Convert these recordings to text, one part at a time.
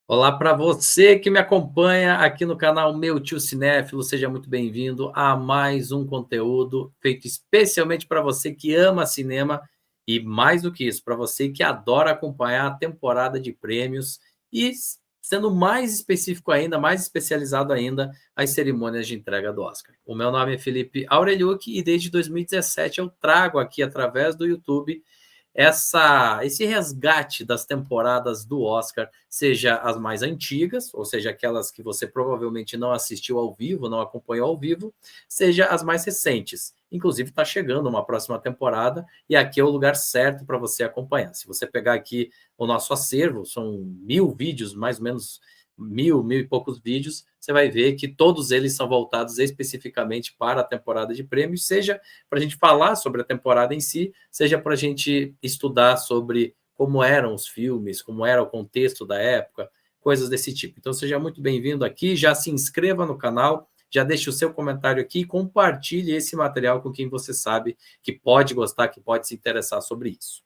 Olá para você que me acompanha aqui no canal Meu Tio Cinéfilo, seja muito bem-vindo a mais um conteúdo feito especialmente para você que ama cinema e mais do que isso, para você que adora acompanhar a temporada de prêmios e sendo mais específico ainda, mais especializado ainda, as cerimônias de entrega do Oscar. O meu nome é Felipe Aureliuc e desde 2017 eu trago aqui através do YouTube esse resgate das temporadas do Oscar, seja as mais antigas, ou seja, aquelas que você provavelmente não assistiu ao vivo, não acompanhou ao vivo, seja as mais recentes. Inclusive, está chegando uma próxima temporada e aqui é o lugar certo para você acompanhar. Se você pegar aqui o nosso acervo, são 1000 vídeos, mais ou menos 1000 e poucos vídeos, você vai ver que todos eles são voltados especificamente para a temporada de prêmios, seja para a gente falar sobre a temporada em si, seja para a gente estudar sobre como eram os filmes, como era o contexto da época, coisas desse tipo. Então, seja muito bem-vindo aqui, já se inscreva no canal, já deixe o seu comentário aqui e compartilhe esse material com quem você sabe que pode gostar, que pode se interessar sobre isso.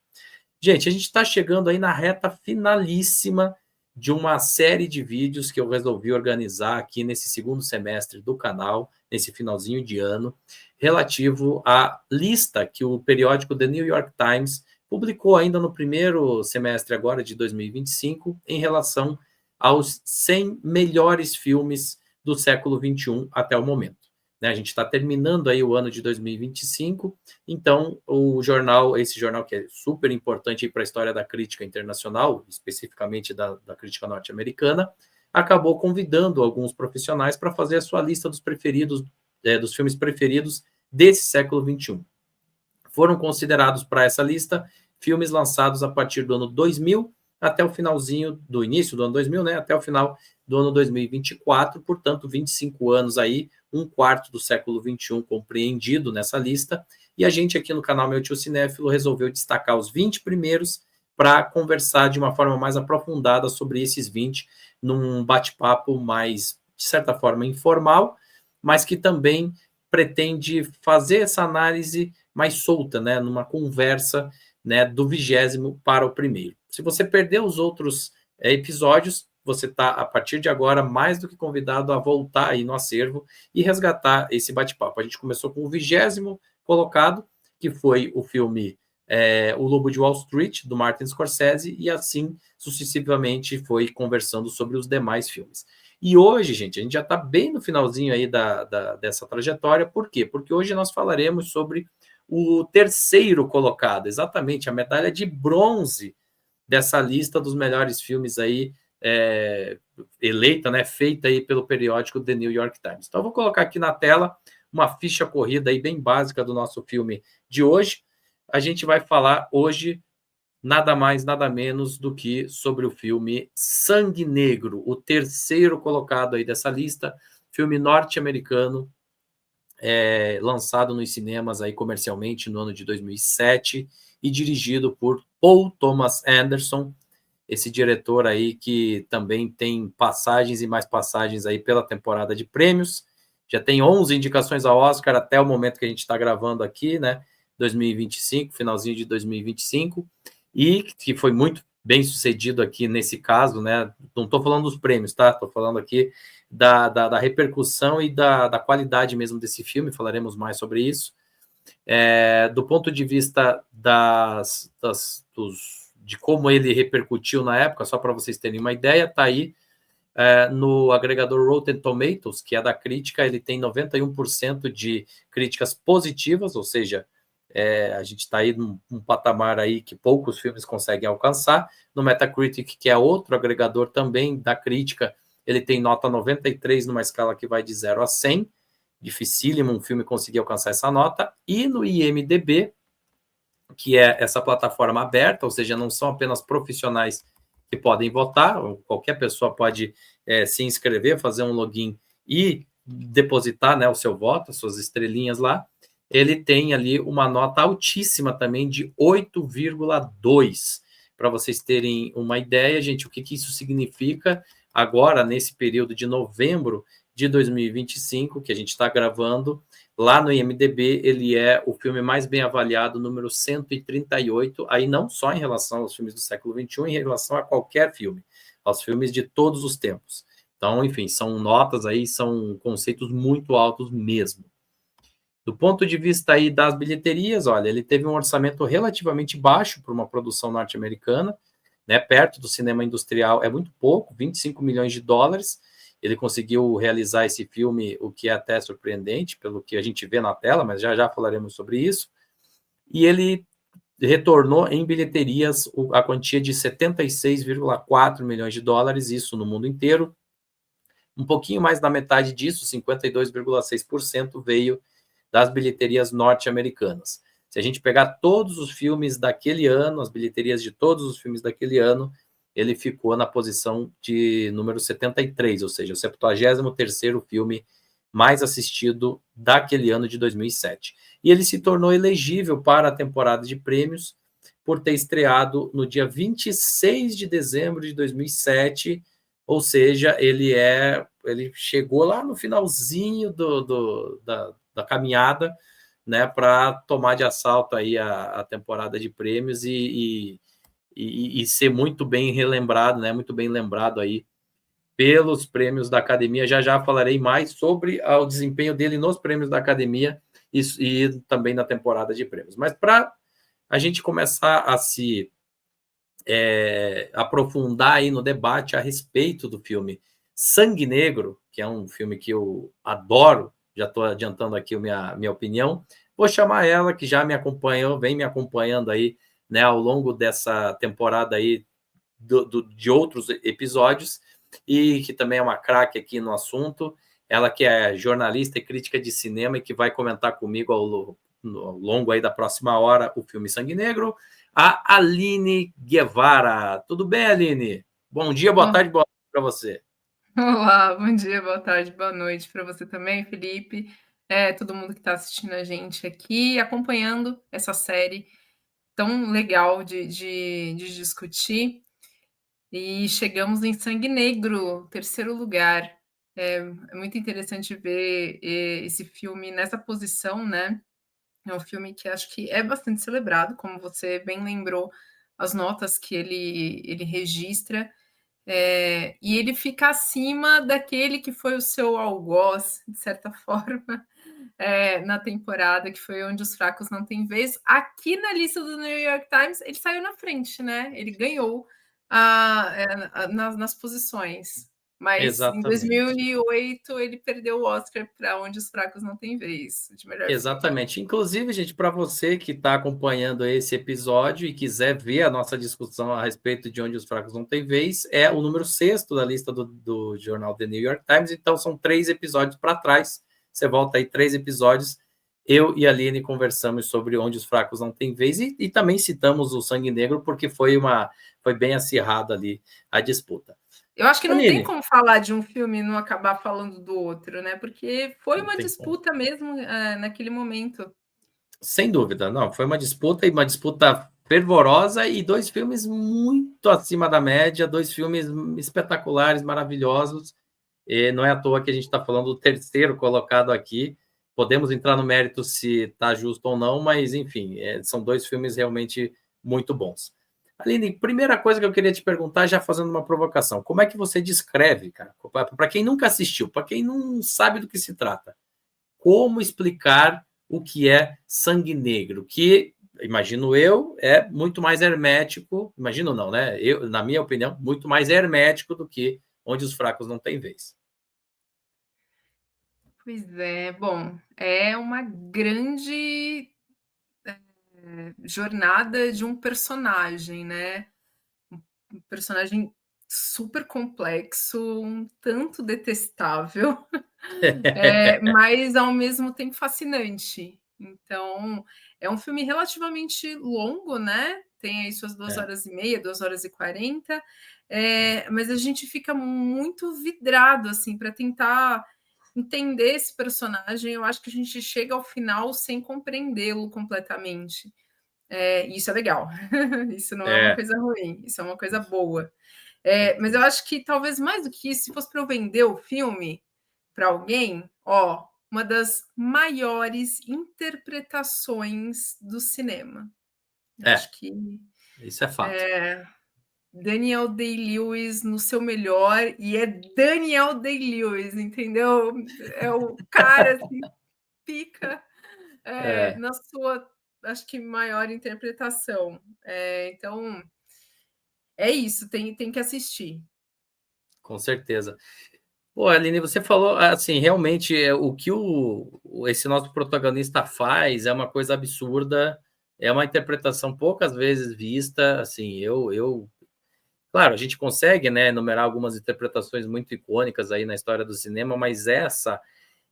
Gente, a gente está chegando aí na reta finalíssima de uma série de vídeos que eu resolvi organizar aqui nesse segundo semestre do canal, nesse finalzinho de ano, relativo à lista que o periódico The New York Times publicou ainda no primeiro semestre agora de 2025, em relação aos 100 melhores filmes do século XXI até o momento. Né, a gente está terminando aí o ano de 2025, então esse jornal que é super importante para a história da crítica internacional, especificamente da crítica norte-americana, acabou convidando alguns profissionais para fazer a sua lista dos preferidos, dos filmes preferidos desse século XXI. Foram considerados para essa lista filmes lançados a partir do ano 2000 até o finalzinho do início do ano 2000, né, até o final do ano 2024, portanto, 25 anos aí, um quarto do século XXI compreendido nessa lista, e a gente aqui no canal Meu Tio Cinéfilo resolveu destacar os 20 primeiros para conversar de uma forma mais aprofundada sobre esses 20, num bate-papo mais, de certa forma, informal, mas que também pretende fazer essa análise mais solta, né, numa conversa, né, do 20º para o primeiro. Se você perdeu os outros episódios, você está, a partir de agora, mais do que convidado a voltar aí no acervo e resgatar esse bate-papo. A gente começou com o 20º colocado, que foi o filme O Lobo de Wall Street, do Martin Scorsese, e assim sucessivamente foi conversando sobre os demais filmes. E hoje, gente, a gente já está bem no finalzinho aí dessa trajetória. Por quê? Porque hoje nós falaremos sobre o terceiro colocado, exatamente, a medalha de bronze dessa lista dos melhores filmes aí, eleita, né, feita aí pelo periódico The New York Times. Então, eu vou colocar aqui na tela uma ficha corrida aí bem básica do nosso filme de hoje. A gente vai falar hoje nada mais, nada menos do que sobre o filme Sangue Negro, o terceiro colocado aí dessa lista, filme norte-americano, lançado nos cinemas aí comercialmente no ano de 2007 e dirigido por Paul Thomas Anderson, esse diretor aí que também tem passagens e mais passagens aí pela temporada de prêmios, já tem 11 indicações ao Oscar até o momento que a gente está gravando aqui, né, 2025, finalzinho de 2025, e que foi muito bem sucedido aqui nesse caso, né, não estou falando dos prêmios, tá, estou falando aqui da repercussão e da qualidade mesmo desse filme, falaremos mais sobre isso. Do ponto de vista de como ele repercutiu na época, só para vocês terem uma ideia, está aí no agregador Rotten Tomatoes, que é da crítica, ele tem 91% de críticas positivas, ou seja, a gente está aí num patamar aí que poucos filmes conseguem alcançar. No Metacritic, que é outro agregador também da crítica, ele tem nota 93 numa escala que vai de 0 a 100, dificílimo um filme conseguir alcançar essa nota, e no IMDb, que é essa plataforma aberta, ou seja, não são apenas profissionais que podem votar, qualquer pessoa pode se inscrever, fazer um login e depositar, né, o seu voto, as suas estrelinhas lá. Ele tem ali uma nota altíssima também de 8,2. Para vocês terem uma ideia, gente, o que isso significa agora, nesse período de novembro de 2025, que a gente está gravando, lá no IMDb, ele é o filme mais bem avaliado, número 138, aí não só em relação aos filmes do século XXI, em relação a qualquer filme. aos filmes de todos os tempos. Então, enfim, são notas aí, são conceitos muito altos mesmo. Do ponto de vista aí das bilheterias, olha, ele teve um orçamento relativamente baixo para uma produção norte-americana, né, perto do cinema industrial, é muito pouco, 25 milhões de dólares. Ele conseguiu realizar esse filme, o que é até surpreendente, pelo que a gente vê na tela, mas já falaremos sobre isso. E ele retornou em bilheterias a quantia de 76,4 milhões de dólares, isso no mundo inteiro. Um pouquinho mais da metade disso, 52,6%, veio das bilheterias norte-americanas. Se a gente pegar todos os filmes daquele ano, as bilheterias de todos os filmes daquele ano, ele ficou na posição de número 73, ou seja, o 73º filme mais assistido daquele ano de 2007. E ele se tornou elegível para a temporada de prêmios por ter estreado no dia 26 de dezembro de 2007, ou seja, ele chegou lá no finalzinho da caminhada, né, para tomar de assalto aí a temporada de prêmios e ser muito bem relembrado, né, muito bem lembrado aí pelos prêmios da Academia. Já falarei mais sobre o desempenho dele nos prêmios da Academia e também na temporada de prêmios. Mas para a gente começar a se aprofundar aí no debate a respeito do filme Sangue Negro, que é um filme que eu adoro, já estou adiantando aqui a minha opinião, vou chamar ela, que já me acompanhou, vem me acompanhando aí, né, ao longo dessa temporada aí de outros episódios, e que também é uma craque aqui no assunto, ela que é jornalista e crítica de cinema e que vai comentar comigo ao longo aí da próxima hora o filme Sangue Negro, a Aline Guevara. Tudo bem, Aline? Bom dia, boa tarde, boa noite para você. Olá, bom dia, boa tarde, boa noite para você também, Felipe. Todo mundo que está assistindo a gente aqui, acompanhando essa série tão legal de discutir. E chegamos em Sangue Negro, terceiro lugar. É muito interessante ver esse filme nessa posição, né? É um filme que acho que é bastante celebrado, como você bem lembrou, as notas que ele registra. E ele fica acima daquele que foi o seu algoz, de certa forma, na temporada, que foi Onde os Fracos Não Têm Vez. Aqui na lista do New York Times, ele saiu na frente, né? Ele ganhou nas posições. Mas em Exatamente. 2008 ele perdeu o Oscar para Onde os Fracos Não Têm Vez, de melhor filme. Exatamente. Inclusive, gente, para você que está acompanhando esse episódio e quiser ver a nossa discussão a respeito de Onde os Fracos Não Têm Vez, é o número 6º da lista do jornal The New York Times, então são 3 episódios para trás. Você volta aí 3 episódios, eu e a Aline conversamos sobre Onde os Fracos Não Têm Vez e também citamos o Sangue Negro, porque foi bem acirrada ali a disputa. Eu acho que não tem Aline, como falar de um filme e não acabar falando do outro, né? Porque foi não uma tem como. disputa mesmo naquele momento. Sem dúvida, não. Foi uma disputa fervorosa e 2 filmes muito acima da média, 2 filmes espetaculares, maravilhosos. E não é à toa que a gente está falando do terceiro colocado aqui. Podemos entrar no mérito se está justo ou não, mas enfim, são 2 filmes realmente muito bons. Aline, primeira coisa que eu queria te perguntar, já fazendo uma provocação, como é que você descreve, cara, para quem nunca assistiu, para quem não sabe do que se trata, como explicar o que é Sangue Negro, que, imagino eu, é muito mais hermético, imagino não, né? Na minha opinião, muito mais hermético do que Onde os Fracos Não Têm Vez. Pois é, bom, é uma grande jornada de um personagem, né? Um personagem super complexo, um tanto detestável, mas ao mesmo tempo fascinante. Então, é um filme relativamente longo, né? Tem aí suas 2 horas e meia, 2 horas e 40, mas a gente fica muito vidrado assim para tentar entender esse personagem. Eu acho que a gente chega ao final sem compreendê-lo completamente. Isso é legal. Isso não é uma coisa ruim, isso é uma coisa boa. Mas eu acho que talvez mais do que isso, se fosse para eu vender o filme para alguém, uma das maiores interpretações do cinema. Eu acho que isso é fato. Daniel Day-Lewis no seu melhor, e é Daniel Day-Lewis, entendeu? É o cara assim, pica na sua, acho que, maior interpretação. Então, é isso, tem que assistir. Com certeza. Pô, Aline, você falou, assim, realmente, o que esse nosso protagonista faz é uma coisa absurda, é uma interpretação poucas vezes vista, assim, claro, a gente consegue, né, enumerar algumas interpretações muito icônicas aí na história do cinema, mas essa,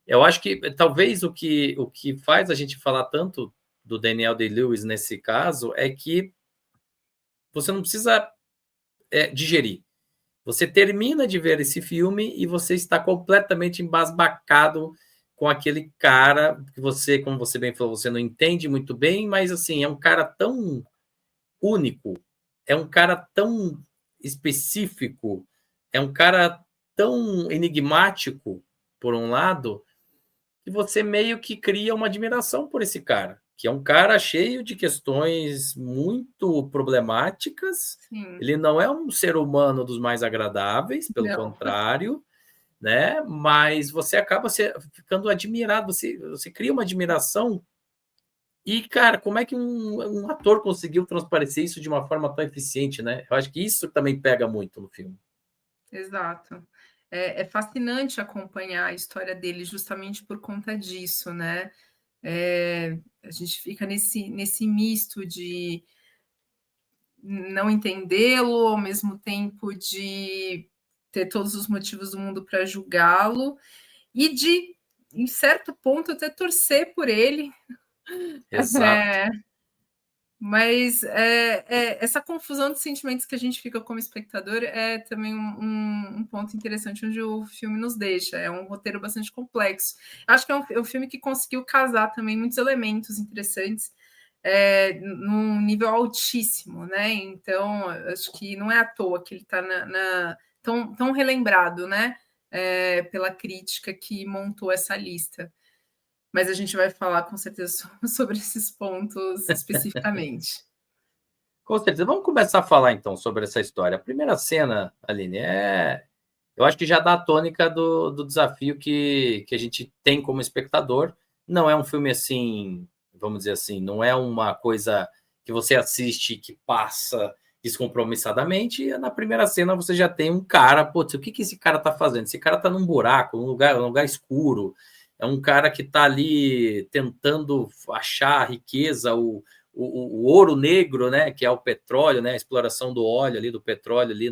eu acho que talvez o que faz a gente falar tanto do Daniel Day-Lewis nesse caso é que você não precisa digerir. Você termina de ver esse filme e você está completamente embasbacado com aquele cara que você, como você bem falou, você não entende muito bem, mas assim, é um cara tão único, é um cara tão específico, é um cara tão enigmático, por um lado, que você meio que cria uma admiração por esse cara, que é um cara cheio de questões muito problemáticas. Sim, Ele não é um ser humano dos mais agradáveis, pelo não, contrário, né? Mas você acaba ficando admirado, você cria uma admiração. E, cara, como é que um ator conseguiu transparecer isso de uma forma tão eficiente, né? Eu acho que isso também pega muito no filme. exato. É fascinante acompanhar a história dele justamente por conta disso, né? A gente fica nesse misto de não entendê-lo, ao mesmo tempo de ter todos os motivos do mundo para julgá-lo, e de, em certo ponto, até torcer por ele. Exato. É, mas essa confusão de sentimentos que a gente fica como espectador é também um ponto interessante onde o filme nos deixa. É um roteiro bastante complexo. Acho que é um filme que conseguiu casar também muitos elementos interessantes num nível altíssimo, né? Então, acho que não é à toa que ele está tão relembrado, né? Pela crítica que montou essa lista. Mas a gente vai falar com certeza sobre esses pontos especificamente. Com certeza. Vamos começar a falar então sobre essa história. A primeira cena, Aline, eu acho que já dá a tônica do desafio que a gente tem como espectador. Não é um filme assim, vamos dizer assim, não é uma coisa que você assiste que passa descompromissadamente. E na primeira cena você já tem um cara, putz, o que esse cara tá fazendo? Esse cara tá num buraco, um lugar escuro. É um cara que tá ali tentando achar a riqueza, o ouro negro, né, que é o petróleo, né, a exploração do óleo ali, do petróleo ali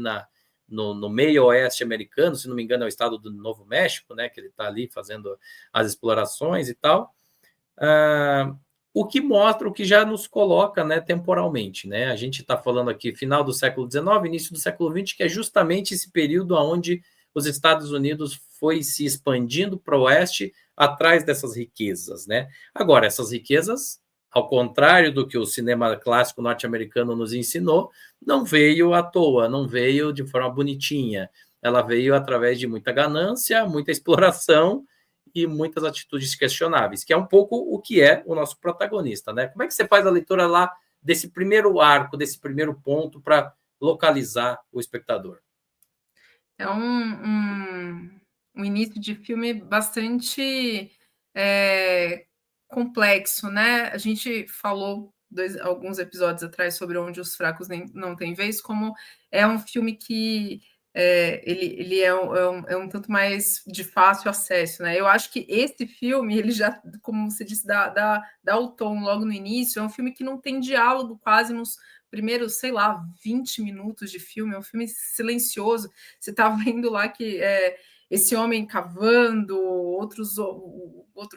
no meio oeste americano, se não me engano é o estado do Novo México, né, que ele está ali fazendo as explorações e tal, o que mostra, o que já nos coloca, né, temporalmente, né, a gente está falando aqui final do século XIX, início do século XX, que é justamente esse período onde os Estados Unidos foi se expandindo para o oeste atrás dessas riquezas, né, agora essas riquezas, ao contrário do que o cinema clássico norte-americano nos ensinou, não veio à toa, não veio de forma bonitinha. Ela veio através de muita ganância, muita exploração e muitas atitudes questionáveis, que é um pouco o que é o nosso protagonista, né? Como é que você faz a leitura lá desse primeiro arco, desse primeiro ponto para localizar o espectador? É um início de filme bastante complexo, né? A gente falou alguns episódios atrás sobre Onde os Fracos não têm vez, como é um filme que ele é um tanto mais de fácil acesso, né? Eu acho que esse filme, ele já, como você disse, dá o tom logo no início, é um filme que não tem diálogo quase nos primeiros, sei lá, 20 minutos de filme, é um filme silencioso. Você está vendo lá que esse homem cavando, outro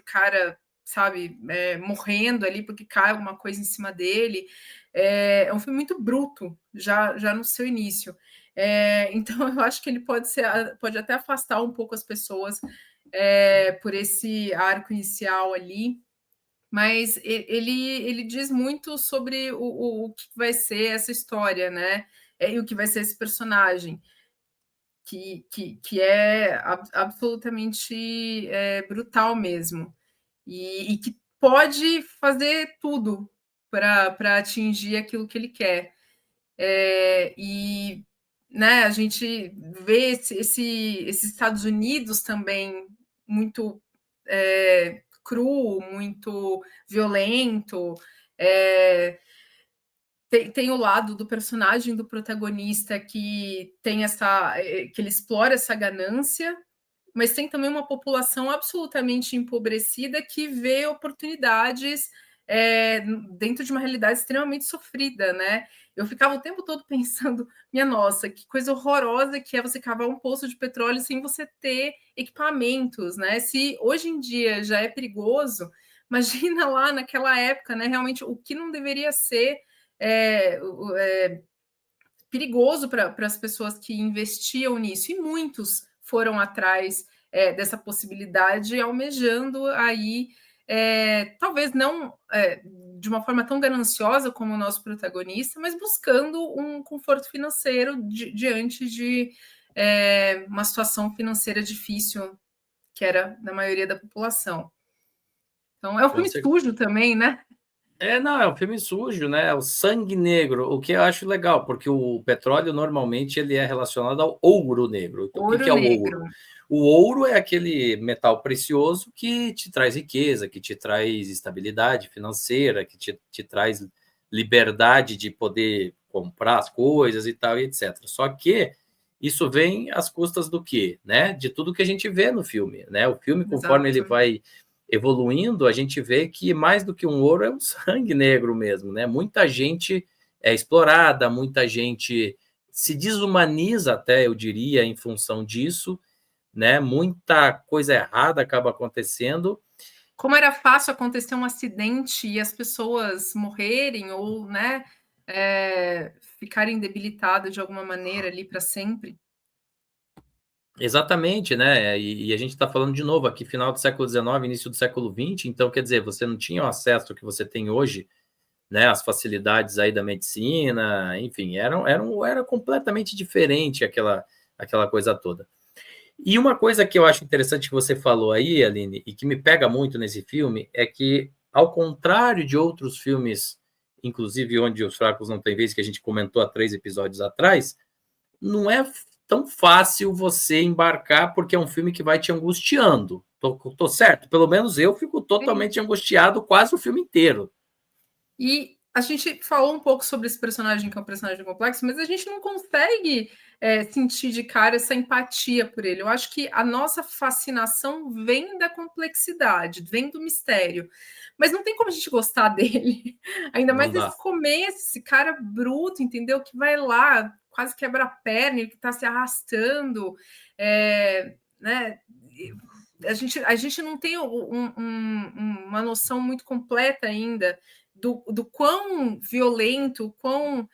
cara, sabe, morrendo ali porque cai alguma coisa em cima dele. É um filme muito bruto, já no seu início. Então, eu acho que ele pode até afastar um pouco as pessoas por esse arco inicial ali, mas ele diz muito sobre o que vai ser essa história, né? E o que vai ser esse personagem, que é absolutamente brutal mesmo, e que pode fazer tudo para atingir aquilo que ele quer. E, né, a gente vê esses Estados Unidos também muito cru, muito violento. Tem o lado do personagem do protagonista que tem que ele explora essa ganância, mas tem também uma população absolutamente empobrecida que vê oportunidades dentro de uma realidade extremamente sofrida, né? Eu ficava o tempo todo pensando, minha nossa, que coisa horrorosa que é você cavar um poço de petróleo sem você ter equipamentos, né? Se hoje em dia já é perigoso, imagina lá naquela época, né? Realmente o que não deveria ser perigoso para as pessoas que investiam nisso, e muitos foram atrás dessa possibilidade, almejando aí, talvez não de uma forma tão gananciosa como o nosso protagonista, mas buscando um conforto financeiro diante de uma situação financeira difícil, que era da maioria da população. Então, é um filme sujo também, né? Não, é um filme sujo, né? O sangue negro, o que eu acho legal, porque o petróleo normalmente ele é relacionado ao ouro negro. Então, o que é o ouro? O ouro é aquele metal precioso que te traz riqueza, que te traz estabilidade financeira, que te traz liberdade de poder comprar as coisas e tal, e etc. Só que isso vem às custas do quê? Né? De tudo que a gente vê no filme, né? O filme, conforme ele vai evoluindo, a gente vê que mais do que um ouro é um sangue negro mesmo, né? Muita gente é explorada, muita gente se desumaniza até, eu diria, em função disso, né? Muita coisa errada acaba acontecendo. Como era fácil acontecer um acidente e as pessoas morrerem ou, né, ficarem debilitadas de alguma maneira ali para sempre. Exatamente, né? E a gente está falando de novo aqui, final do século XIX, início do século XX, então, quer dizer, você não tinha o acesso que você tem hoje, né? As facilidades aí da medicina, enfim, era completamente diferente aquela coisa toda. E uma coisa que eu acho interessante que você falou aí, Aline, e que me pega muito nesse filme, é que, ao contrário de outros filmes, inclusive Onde os Fracos Não Têm Vez, que a gente comentou há 3 episódios atrás, não é tão fácil você embarcar, porque é um filme que vai te angustiando. Tô certo? Pelo menos eu fico totalmente angustiado quase o filme inteiro. E a gente falou um pouco sobre esse personagem, que é um personagem complexo, mas a gente não consegue sentir de cara essa empatia por ele. Eu acho que a nossa fascinação vem da complexidade, vem do mistério. Mas não tem como a gente gostar dele. Ainda mais nesse começo, esse cara bruto, entendeu? Que vai lá, quase quebra a perna, que está se arrastando. Né? A gente não tem uma noção muito completa ainda do quão violento, quão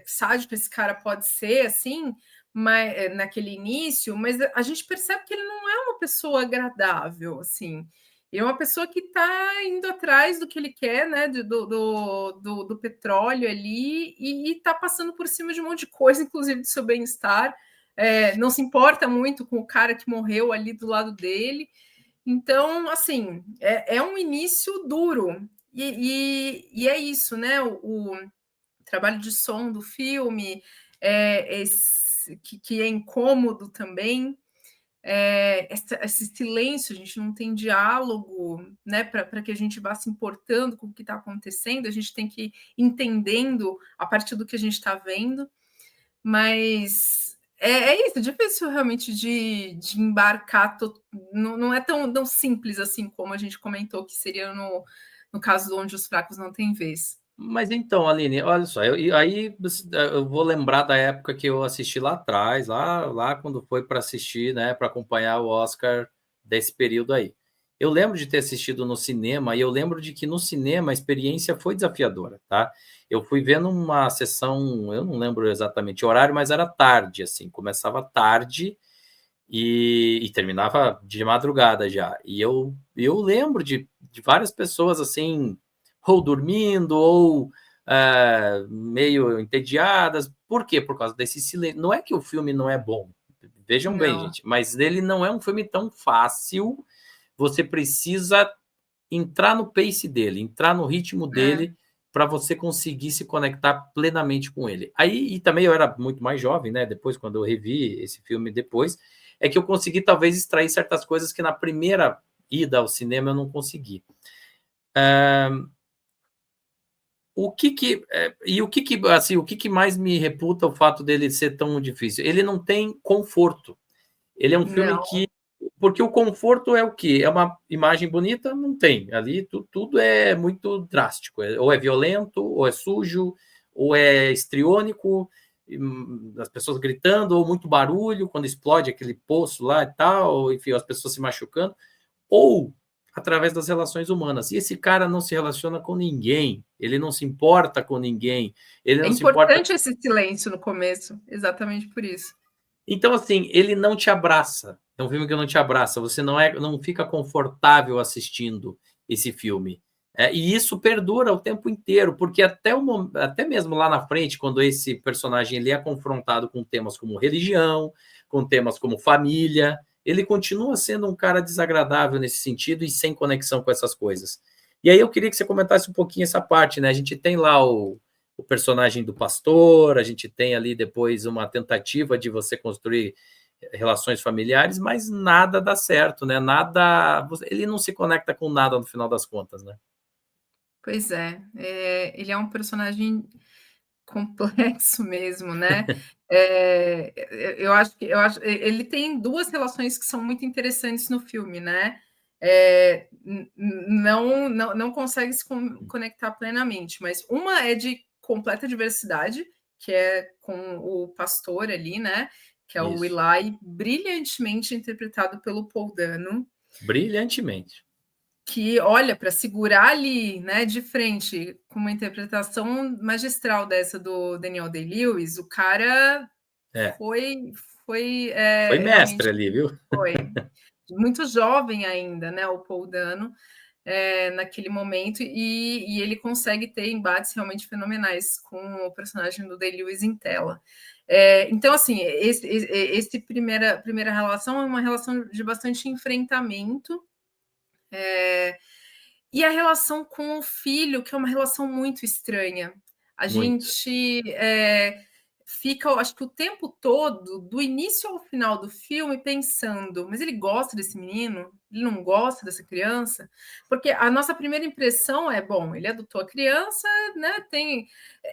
sádico esse cara pode ser, assim, naquele início, mas a gente percebe que ele não é uma pessoa agradável, assim. Ele é uma pessoa que está indo atrás do que ele quer, né, do petróleo ali, e está passando por cima de um monte de coisa, inclusive do seu bem-estar. Não se importa muito com o cara que morreu ali do lado dele. Então, assim, é um início duro. E é isso, né? O trabalho de som do filme, que é incômodo também. Esse silêncio, a gente não tem diálogo, né? Para que a gente vá se importando com o que está acontecendo, a gente tem que ir entendendo a partir do que a gente está vendo. Mas isso, é difícil realmente de embarcar, não é tão simples assim como a gente comentou que seria no caso de Onde os Fracos Não Têm Vez. Mas então, Aline, olha só, aí eu vou lembrar da época que eu assisti lá atrás, lá quando foi para assistir, né, para acompanhar o Oscar desse período aí. Eu lembro de ter assistido no cinema, e eu lembro de que no cinema a experiência foi desafiadora, tá? Eu fui vendo uma sessão, eu não lembro exatamente o horário, mas era tarde, assim, começava tarde e terminava de madrugada já. E eu lembro de várias pessoas, assim, ou dormindo, ou meio entediadas. Por quê? Por causa desse silêncio. Não é que o filme não é bom, vejam bem, gente, mas ele não é um filme tão fácil. Você precisa entrar no pace dele, entrar no ritmo dele, para você conseguir se conectar plenamente com ele. Aí, e também eu era muito mais jovem, né? Depois, quando eu revi esse filme depois, é que eu consegui talvez extrair certas coisas que na primeira ida ao cinema eu não consegui. O que mais me reputa o fato dele ser tão difícil? Ele não tem conforto. Ele é um filme Não, que... Porque o conforto é o quê? É uma imagem bonita? Não tem. Ali tudo é muito drástico. Ou é violento, ou é sujo, ou é estriônico, as pessoas gritando, ou muito barulho quando explode aquele poço lá e tal, enfim, as pessoas se machucando, ou através das relações humanas. E esse cara não se relaciona com ninguém, ele não se importa com ninguém, ele é não se importa... importante esse silêncio no começo, exatamente por isso. Então, assim, ele não te abraça. É um filme que não te abraça. Você não fica confortável assistindo esse filme. E isso perdura o tempo inteiro, porque até mesmo lá na frente, quando esse personagem ele é confrontado com temas como religião, com temas como família, ele continua sendo um cara desagradável nesse sentido e sem conexão com essas coisas. E aí eu queria que você comentasse um pouquinho essa parte, né? A gente tem lá o personagem do pastor, a gente tem ali depois uma tentativa de você construir relações familiares, mas nada dá certo, né? Nada, ele não se conecta com nada no final das contas, né? Pois é, ele é um personagem complexo mesmo, né. Eu acho ele tem 2 relações que são muito interessantes no filme, né. Não consegue se conectar plenamente, mas uma é de completa diversidade, que é com o pastor ali, né, que é o Isso. Eli, brilhantemente interpretado pelo Paul Dano, Brilhantemente. que olha, para segurar ali, né, de frente, com uma interpretação magistral dessa do Daniel Day-Lewis, o cara É, foi foi mestre realmente ali, viu? foi. Muito jovem ainda, né, o Paul Dano, naquele momento, e ele consegue ter embates realmente fenomenais com o personagem do Day-Lewis em tela. Então, assim, esse primeira relação é uma relação de bastante enfrentamento, e a relação com o filho, que é uma relação muito estranha. A Muito. gente fica, acho que o tempo todo, do início ao final do filme, pensando: mas ele gosta desse menino? Ele não gosta dessa criança? Porque a nossa primeira impressão é: bom, ele adotou a criança, né?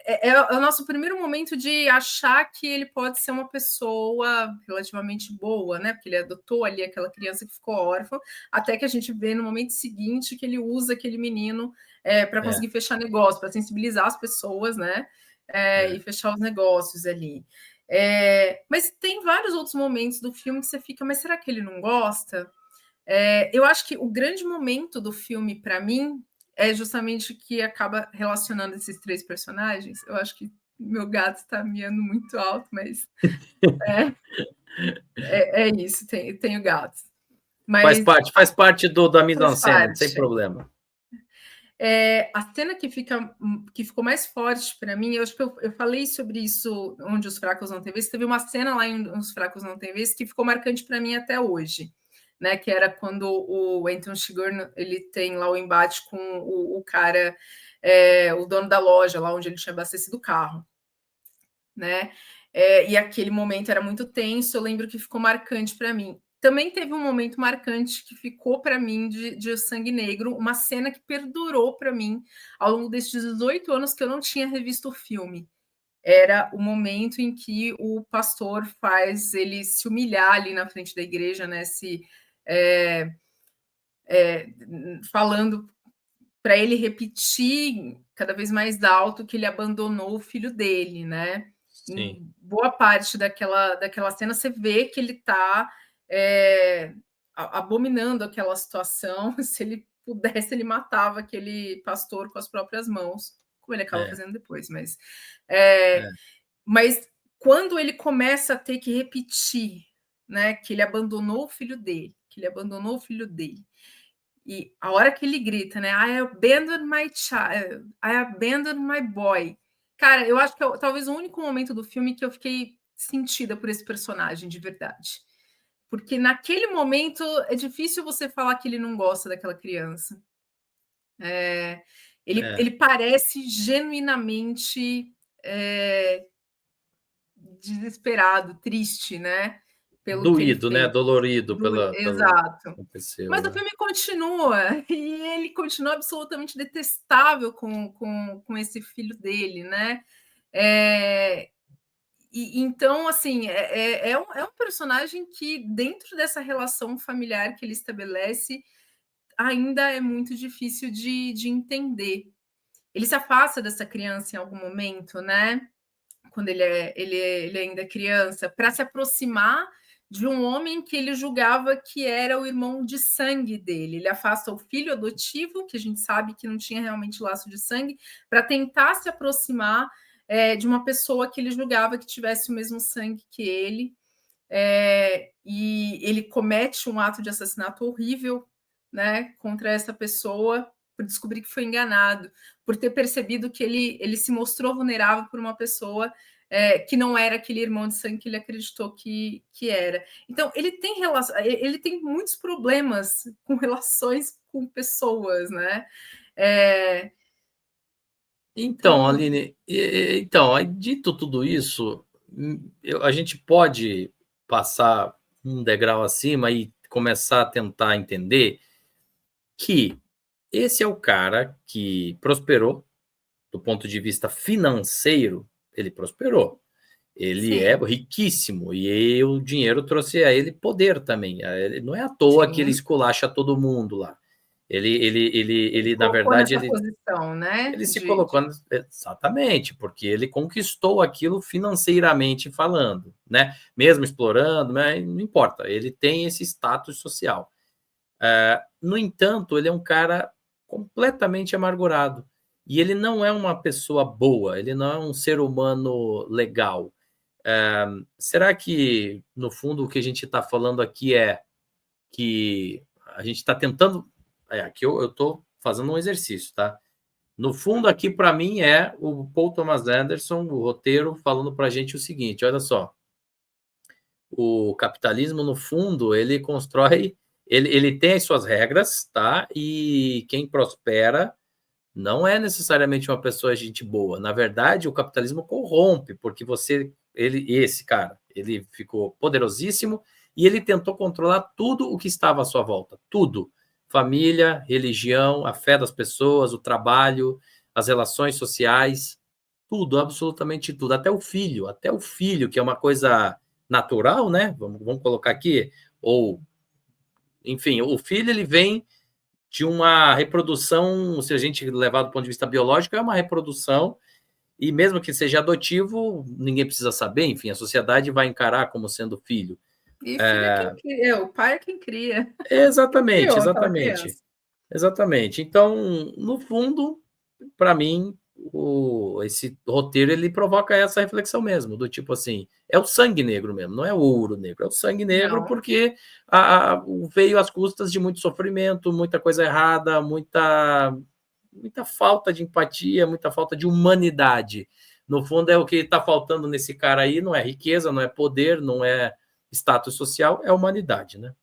É o nosso primeiro momento de achar que ele pode ser uma pessoa relativamente boa, né? Porque ele adotou ali aquela criança que ficou órfã, até que a gente vê no momento seguinte que ele usa aquele menino para É, conseguir fechar negócio, para sensibilizar as pessoas, né? E é. fechar os negócios ali. Mas tem vários outros momentos do filme que você fica, mas será que ele não gosta? Eu acho que o grande momento do filme, para mim, é justamente que acaba relacionando esses 3 personagens. Eu acho que meu gato está miando muito alto, mas é, é isso, tenho gatos. Mas Faz parte da faz mise-en-scène, sem parte. problema. A cena que ficou mais forte para mim, eu acho que eu falei sobre isso onde os fracos não têm vez. Teve uma cena lá em Os Fracos Não Têm Vez que ficou marcante para mim até hoje, né? Que era quando o Anton Chigurh ele tem lá o embate com o cara, o dono da loja, lá onde ele tinha abastecido o carro, né? E aquele momento era muito tenso. Eu lembro que ficou marcante para mim. Também teve um momento marcante que ficou para mim de Sangue Negro, uma cena que perdurou para mim ao longo desses 18 anos que eu não tinha revisto o filme. Era o momento em que o pastor faz ele se humilhar ali na frente da igreja, né? É, Falando para ele repetir cada vez mais alto que ele abandonou o filho dele, né? Sim. Em boa parte daquela cena, você vê que ele está abominando aquela situação. Se ele pudesse, ele matava aquele pastor com as próprias mãos, como ele acaba É, fazendo depois. É, é, mas quando ele começa a ter que repetir, né, que ele abandonou o filho dele, que ele abandonou o filho dele, e a hora que ele grita, né? I abandoned my child, I abandoned my boy. Cara, eu acho que é talvez o único momento do filme que eu fiquei sentida por esse personagem de verdade. Porque naquele momento é difícil você falar que ele não gosta daquela criança. Ele parece genuinamente desesperado, triste, né? Pelo que ele Doído, né? fez. Dolorido pelo que Exato. aconteceu, Mas o né? filme continua, e ele continua absolutamente detestável com esse filho dele, né? Então, assim, é um personagem que, dentro dessa relação familiar que ele estabelece, ainda é muito difícil de entender. Ele se afasta dessa criança em algum momento, né? Quando ele ainda é criança, para se aproximar de um homem que ele julgava que era o irmão de sangue dele. Ele afasta o filho adotivo, que a gente sabe que não tinha realmente laço de sangue, para tentar se aproximar de uma pessoa que ele julgava que tivesse o mesmo sangue que ele. E ele comete um ato de assassinato horrível, né, contra essa pessoa, por descobrir que foi enganado, por ter percebido que ele se mostrou vulnerável por uma pessoa que não era aquele irmão de sangue que ele acreditou que era. Então, ele tem muitos problemas com relações com pessoas, né? Então, Aline, então, aí, dito tudo isso, a gente pode passar um degrau acima e começar a tentar entender que esse é o cara que prosperou do ponto de vista financeiro, ele prosperou. Ele é Sim, riquíssimo e o dinheiro trouxe a ele poder também. Não é à toa que ele sim. esculacha todo mundo lá. Ele Na colocou verdade, nessa posição, né? ele se colocou exatamente, porque ele conquistou aquilo financeiramente falando, né? Mesmo explorando, mas não importa, ele tem esse status social. No entanto, ele é um cara completamente amargurado. E ele não é uma pessoa boa, ele não é um ser humano legal. Será que, no fundo, o que a gente está falando aqui é que a gente está tentando. Aqui eu estou fazendo um exercício, tá? No fundo, aqui para mim é o Paul Thomas Anderson, o roteiro, falando para a gente o seguinte: olha só, o capitalismo, no fundo, ele constrói, ele tem as suas regras, tá? E quem prospera não é necessariamente uma pessoa gente boa. Na verdade, o capitalismo corrompe, porque esse cara, ele ficou poderosíssimo e ele tentou controlar tudo o que estava à sua volta, tudo. Família, religião, a fé das pessoas, o trabalho, as relações sociais, tudo, absolutamente tudo, até o filho, que é uma coisa natural, né? Vamos colocar aqui, ou, enfim, o filho ele vem de uma reprodução, se a gente levar do ponto de vista biológico, é uma reprodução, e mesmo que seja adotivo, ninguém precisa saber, enfim, a sociedade vai encarar como sendo filho. E filho é quem cria, o pai é quem cria. Quem Exatamente, criou aquela exatamente. criança. Exatamente. Então, no fundo, para mim, esse roteiro ele provoca essa reflexão mesmo, do tipo assim, é o sangue negro mesmo, não é o ouro negro, é o sangue negro Não, porque veio às custas de muito sofrimento, muita coisa errada, muita falta de empatia, muita falta de humanidade. No fundo, é o que está faltando nesse cara aí, não é riqueza, não é poder, não é status social, é humanidade, né?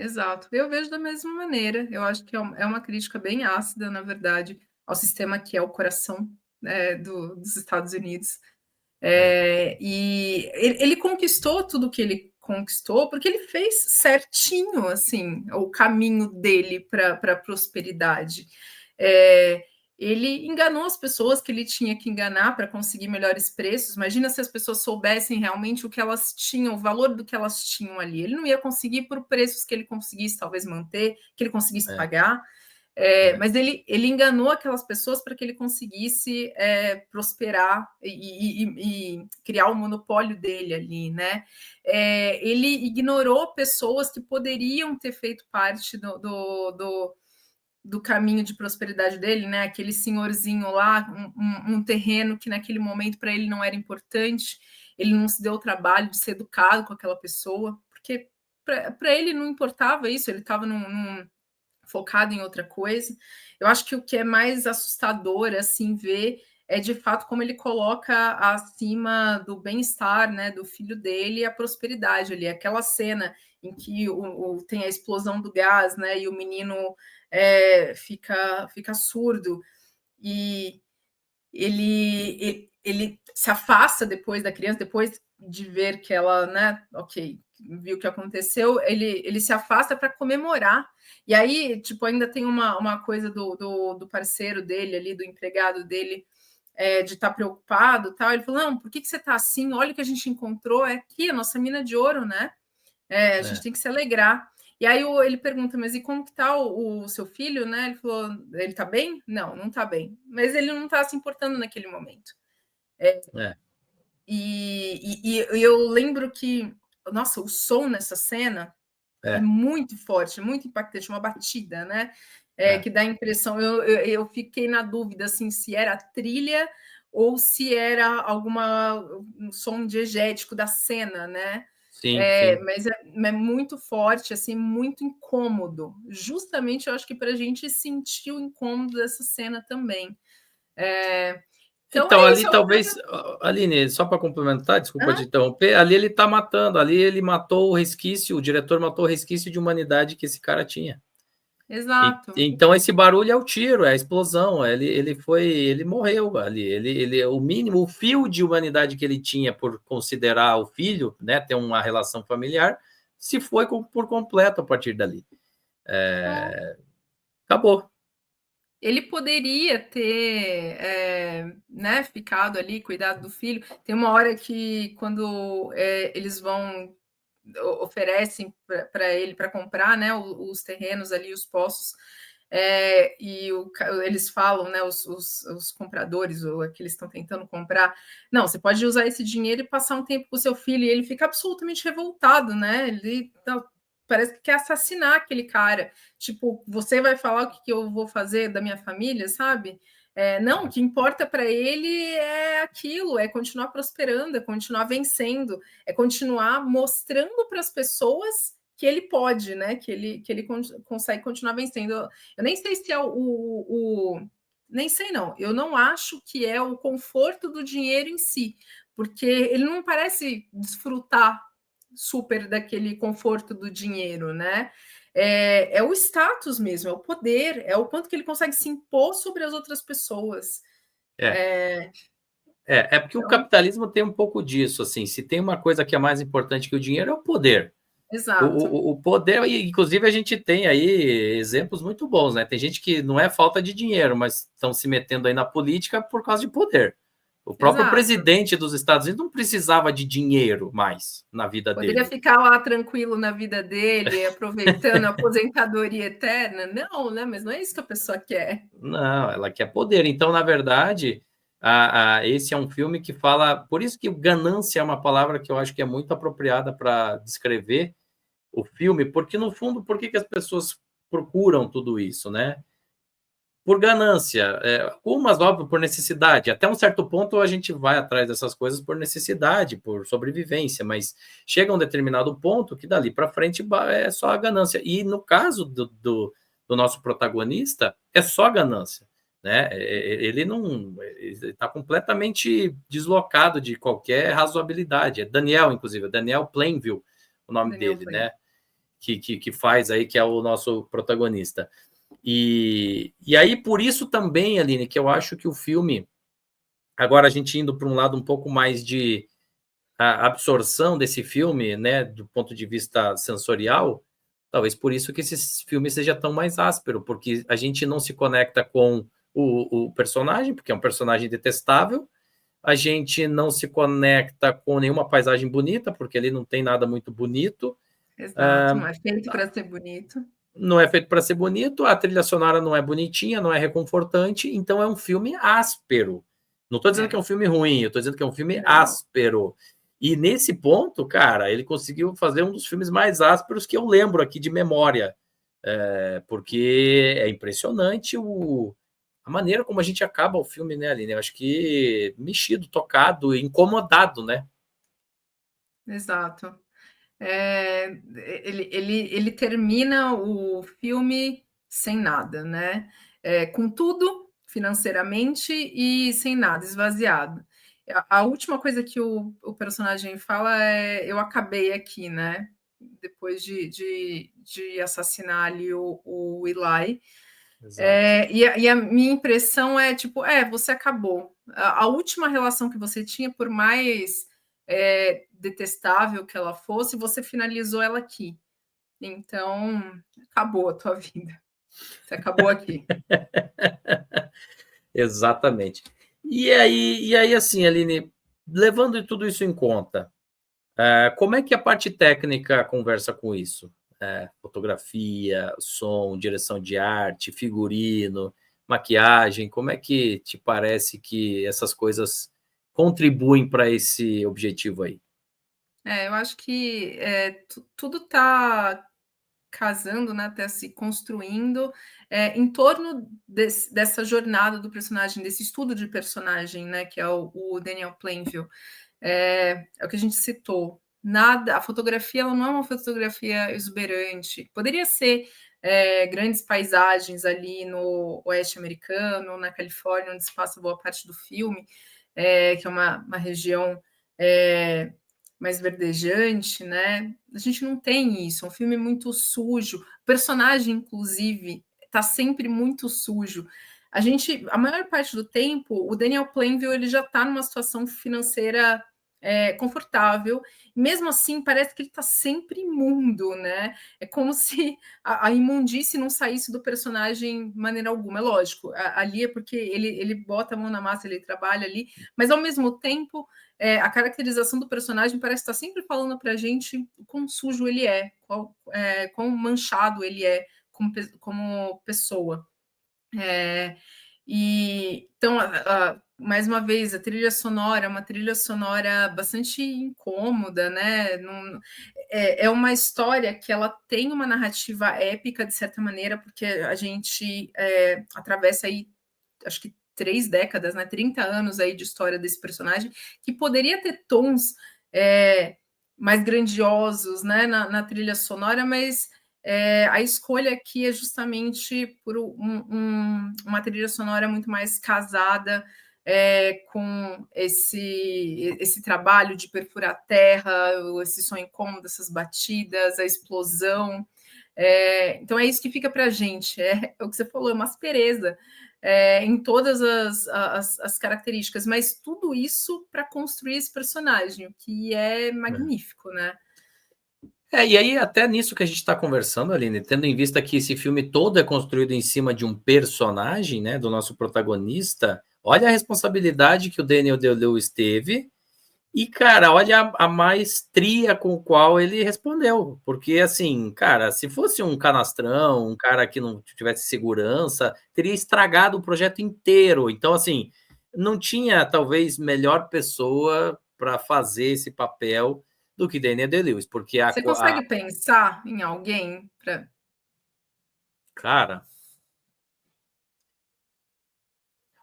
exato. Eu vejo da mesma maneira. Eu acho que é uma crítica bem ácida, na verdade, ao sistema que é o coração, né, dos Estados Unidos. É, E ele conquistou tudo o que ele conquistou porque ele fez certinho assim o caminho dele para a prosperidade. É, ele enganou as pessoas que ele tinha que enganar para conseguir melhores preços. Imagina se as pessoas soubessem realmente o que elas tinham, o valor do que elas tinham ali. Ele não ia conseguir por preços que ele conseguisse talvez manter, que ele conseguisse é, pagar. é. Mas ele enganou aquelas pessoas para que ele conseguisse prosperar e criar o monopólio dele ali, né? Ele ignorou pessoas que poderiam ter feito parte do caminho de prosperidade dele, né? Aquele senhorzinho lá, um terreno que naquele momento para ele não era importante, ele não se deu o trabalho de ser educado com aquela pessoa, porque para ele não importava isso, ele estava focado em outra coisa. Eu acho que o que é mais assustador assim ver é de fato como ele coloca acima do bem-estar, né, do filho dele, a prosperidade ali, aquela cena em que tem a explosão do gás, né, e o menino fica surdo. e ele se afasta depois da criança, depois de ver que ela, né, ok, viu o que aconteceu, ele se afasta para comemorar. E aí, tipo, ainda tem uma coisa do parceiro dele ali, do empregado dele, de estar preocupado, tal. Ele falou: não, por que você está assim? Olha o que a gente encontrou, é aqui a nossa mina de ouro, né? A gente tem que se alegrar. E aí ele pergunta, mas e como que tá o seu filho, né? Ele falou, ele tá bem? Não, não tá bem. Mas ele não tá se importando naquele momento. É. E eu lembro que, nossa, o som nessa cena é muito forte, muito impactante, uma batida, né? Que dá a impressão. Eu fiquei na dúvida assim, se era a trilha ou se era um som diegético da cena, né? Sim, sim. Mas é muito forte, assim, muito incômodo. Justamente, eu acho que para a gente sentir o incômodo dessa cena também. Então Então, é ali isso. talvez, Aline, só para complementar, desculpa te interromper, ali ele está matando, ali ele matou o resquício, o diretor matou o resquício de humanidade que esse cara tinha. Exato. Então esse barulho é o tiro, é a explosão, ele morreu ali, o mínimo, o fio de humanidade que ele tinha por considerar o filho, né, ter uma relação familiar, se foi por completo a partir dali. Acabou. Ele poderia ter, né, ficado ali, cuidado do filho. Tem uma hora que, quando eles vão, oferecem para ele para comprar, né, os terrenos ali, os poços, e eles falam, né, os compradores, ou aqueles que estão tentando comprar, não, você pode usar esse dinheiro e passar um tempo com o seu filho, e ele fica absolutamente revoltado, né? Ele parece que quer assassinar aquele cara. Tipo, você vai falar o que eu vou fazer da minha família, sabe? Não, o que importa para ele é aquilo, é continuar prosperando, é continuar vencendo, é continuar mostrando para as pessoas que ele pode, né? Que ele consegue continuar vencendo. Eu nem sei se é nem sei, não. Eu não acho que é o conforto do dinheiro em si, porque ele não parece desfrutar super daquele conforto do dinheiro, né? É o status mesmo, é o poder, é o quanto que ele consegue se impor sobre as outras pessoas. É porque o Então, capitalismo tem um pouco disso, assim, se tem uma coisa que é mais importante que o dinheiro é o poder. exato. O poder, inclusive a gente tem aí exemplos muito bons, né? Tem gente que não é falta de dinheiro, mas estão se metendo aí na política por causa de poder. O próprio Exato. presidente dos Estados Unidos não precisava de dinheiro mais na vida Poderia dele. ficar lá tranquilo na vida dele, aproveitando a aposentadoria eterna. Não, né? Mas não é isso que a pessoa quer. Não, ela quer poder. Então, na verdade, esse é um filme que fala. Por isso que ganância é uma palavra que eu acho que é muito apropriada para descrever o filme, porque no fundo, por que as pessoas procuram tudo isso, né? Por ganância, umas, óbvio, por necessidade. Até um certo ponto a gente vai atrás dessas coisas por necessidade, por sobrevivência, mas chega a um determinado ponto que dali para frente é só a ganância. E no caso do nosso protagonista, é só ganância. Né? Ele não está completamente deslocado de qualquer razoabilidade. É Daniel, inclusive, Daniel Plainville, o nome Daniel dele, Plain. né? Que faz aí, que é o nosso protagonista. E aí, por isso também, Aline, que eu acho que o filme, agora a gente indo para um lado um pouco mais de absorção desse filme, né, do ponto de vista sensorial, talvez por isso que esse filme seja tão mais áspero, porque a gente não se conecta com o personagem, porque é um personagem detestável, a gente não se conecta com nenhuma paisagem bonita, porque ele não tem nada muito bonito, Exato, não é feito para ser bonito. não é feito para ser bonito, a trilha sonora não é bonitinha, não é reconfortante, então é um filme áspero. Não estou dizendo que é um filme ruim, eu estou dizendo que é um filme Não, áspero. E nesse ponto, cara, ele conseguiu fazer um dos filmes mais ásperos que eu lembro aqui de memória, porque é impressionante a maneira como a gente acaba o filme, né, Aline? Eu acho que mexido, tocado, incomodado, né? exato. Ele termina o filme sem nada, né? Com tudo financeiramente e sem nada, esvaziado. A última coisa que o personagem fala é: eu acabei aqui, né? Depois de assassinar ali o Eli. Exato. E a minha impressão é, tipo, você acabou. A última relação que você tinha, por mais detestável que ela fosse, você finalizou ela aqui. Então, acabou a tua vida. Você acabou aqui. Exatamente. E aí, assim, Aline, levando tudo isso em conta, como é que a parte técnica conversa com isso? Fotografia, som, direção de arte, figurino, maquiagem, como é que te parece que essas coisas contribuem para esse objetivo aí? Eu acho que tudo está casando, né, tá se construindo em torno dessa jornada do personagem, desse estudo de personagem, né, que é o Daniel Plainville. É o que a gente citou. Nada, a fotografia ela não é uma fotografia exuberante. Poderia ser grandes paisagens ali no oeste americano, na Califórnia, onde se passa boa parte do filme, que é uma região mais verdejante, né? A gente não tem isso. É um filme muito sujo. O personagem, inclusive, está sempre muito sujo. A maior parte do tempo, o Daniel Plainville ele já está numa situação financeira confortável. Mesmo assim, parece que ele está sempre imundo, né? É como se a imundície não saísse do personagem de maneira alguma. É lógico, ali é porque ele bota a mão na massa, ele trabalha ali, mas ao mesmo tempo a caracterização do personagem parece estar sempre falando para a gente o quão sujo ele é, quão manchado ele é como pessoa. Então, mais uma vez, a trilha sonora é uma trilha sonora bastante incômoda, né? É uma história que ela tem uma narrativa épica, de certa maneira, porque a gente atravessa aí, acho que 3 décadas, né? 30 anos aí de história desse personagem, que poderia ter tons mais grandiosos, né, na trilha sonora, mas a escolha aqui é justamente por uma trilha sonora muito mais casada com esse trabalho de perfurar a terra, esse som incômodo, essas batidas, a explosão. Então é isso que fica para a gente. É o que você falou, é uma aspereza em todas as características, mas tudo isso para construir esse personagem, o que é magnífico, né? E aí até nisso que a gente está conversando, Aline, tendo em vista que esse filme todo é construído em cima de um personagem, né, do nosso protagonista, olha a responsabilidade que o Daniel Day-Lewis teve e, cara, olha a maestria com o qual ele respondeu, porque assim, cara, se fosse um canastrão, um cara que não tivesse segurança, teria estragado o projeto inteiro. Então, assim, não tinha talvez melhor pessoa para fazer esse papel do que Daniel Day-Lewis, porque Você consegue pensar em alguém para. cara,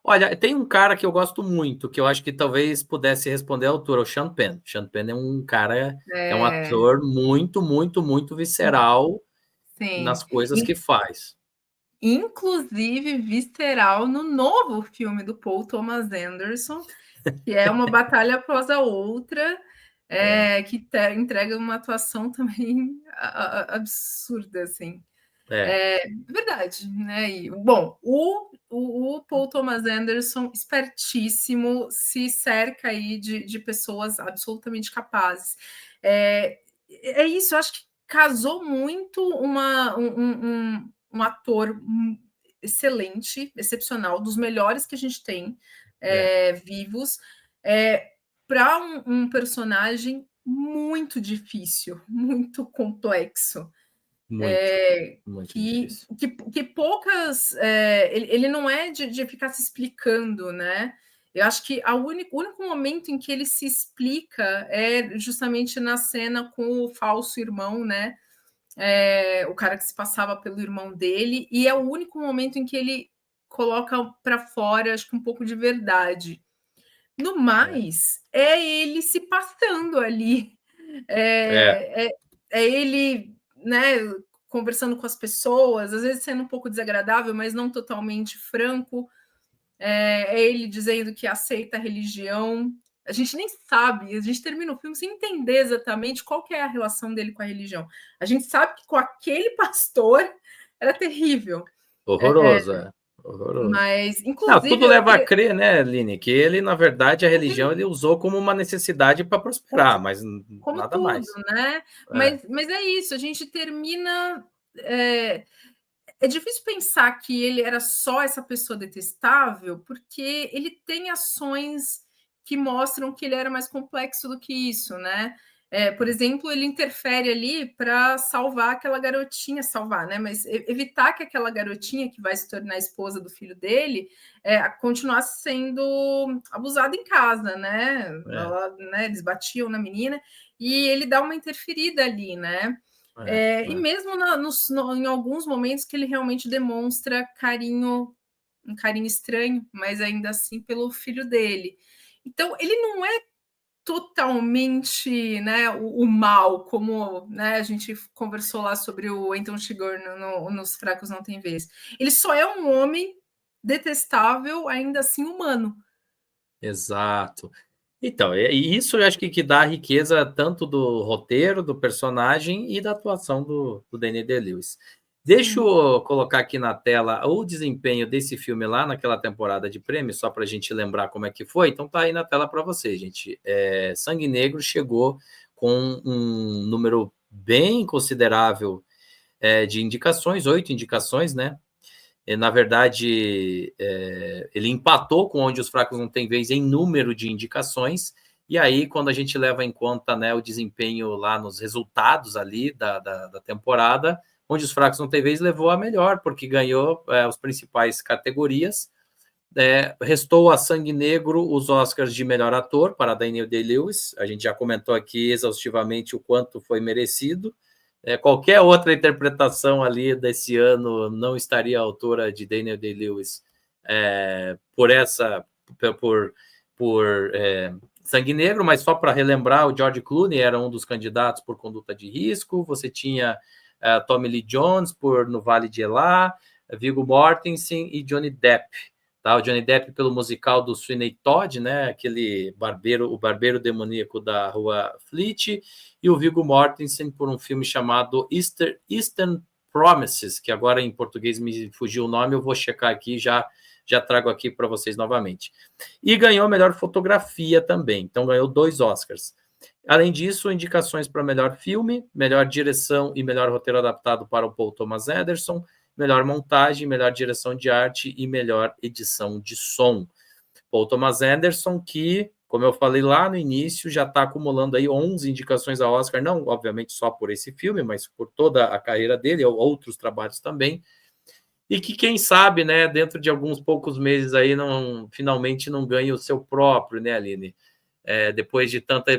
olha, tem um cara que eu gosto muito, que eu acho que talvez pudesse responder à altura, o Sean Penn. Sean Penn é um cara, é um ator muito, muito, muito visceral Sim. nas coisas que faz. Inclusive visceral no novo filme do Paul Thomas Anderson, que é uma batalha após a outra, que entrega uma atuação também absurda, assim. É, Verdade, né? Bom, o Paul Thomas Anderson, espertíssimo, se cerca aí de pessoas absolutamente capazes. É isso, eu acho que casou muito um ator excelente, excepcional, dos melhores que a gente tem é, vivos, para um personagem muito difícil, muito complexo. muito, muito Que, difícil. que poucas. Ele não é de ficar se explicando, né? Eu acho que o único momento em que ele se explica é justamente na cena com o falso irmão, né? O cara que se passava pelo irmão dele, e é o único momento em que ele coloca para fora, acho que um pouco de verdade. No É, mais, é ele se passando ali. é, É ele, né, conversando com as pessoas, às vezes sendo um pouco desagradável, mas não totalmente franco. É ele dizendo que aceita a religião. A gente nem sabe, a gente termina o filme sem entender exatamente qual que é a relação dele com a religião. A gente sabe que com aquele pastor era terrível. Horroroso, é. Horroroso. Mas, Não, inclusive, tudo eu leva a queria crer, né, Aline, que ele, na verdade, a religião ele usou como uma necessidade para prosperar, mas como nada tudo, mais. né? É, Mas é isso, a gente termina. É difícil pensar que ele era só essa pessoa detestável, porque ele tem ações que mostram que ele era mais complexo do que isso, né? Por exemplo, ele interfere ali para salvar aquela garotinha, salvar, né? Mas evitar que aquela garotinha que vai se tornar esposa do filho dele continuasse sendo abusada em casa, né? é, Né? Eles batiam na menina e ele dá uma interferida ali, né? é, E é. mesmo em alguns momentos que ele realmente demonstra carinho, um carinho estranho, mas ainda assim pelo filho dele. Então, ele não é totalmente, né, o mal, como, né, a gente conversou lá sobre o Anton Chigurh nos Fracos Não Tem Vez. Ele só é um homem detestável, ainda assim humano. Exato. Então, e isso eu acho que dá a riqueza tanto do roteiro, do personagem e da atuação do Daniel Day-Lewis. Deixa Sim. eu colocar aqui na tela o desempenho desse filme lá naquela temporada de prêmios, só para a gente lembrar como é que foi. Então tá aí na tela para você, gente. Sangue Negro chegou com um número bem considerável de indicações, 8 indicações, né? Na verdade, ele empatou com Onde os Fracos Não Têm Vez em número de indicações, e aí, quando a gente leva em conta, né, o desempenho lá nos resultados ali da temporada, Onde os Fracos Não Têm Vez levou a melhor, porque ganhou as principais categorias. Restou a Sangue Negro os Oscars de melhor ator para Daniel Day-Lewis. A gente já comentou aqui exaustivamente o quanto foi merecido. Qualquer outra interpretação ali desse ano não estaria à altura de Daniel Day-Lewis por essa por Sangue Negro, mas só para relembrar, o George Clooney era um dos candidatos por Conduta de Risco. Você tinha Tommy Lee Jones por No Vale de Elá, Viggo Mortensen e Johnny Depp. Tá? O Johnny Depp pelo musical do Sweeney Todd, né? Aquele barbeiro, o barbeiro demoníaco da Rua Fleet, e o Viggo Mortensen por um filme chamado Eastern Promises, que agora em português me fugiu o nome, eu vou checar aqui e já trago aqui para vocês novamente. E ganhou melhor fotografia também, então ganhou 2 Oscars. Além disso, indicações para melhor filme, melhor direção e melhor roteiro adaptado para o Paul Thomas Anderson, melhor montagem, melhor direção de arte e melhor edição de som. Paul Thomas Anderson, que, como eu falei lá no início, já está acumulando aí 11 indicações ao Oscar, não, obviamente, só por esse filme, mas por toda a carreira dele, ou outros trabalhos também, e que, quem sabe, né, dentro de alguns poucos meses aí, finalmente não ganhe o seu próprio, né, Aline? Depois de tanta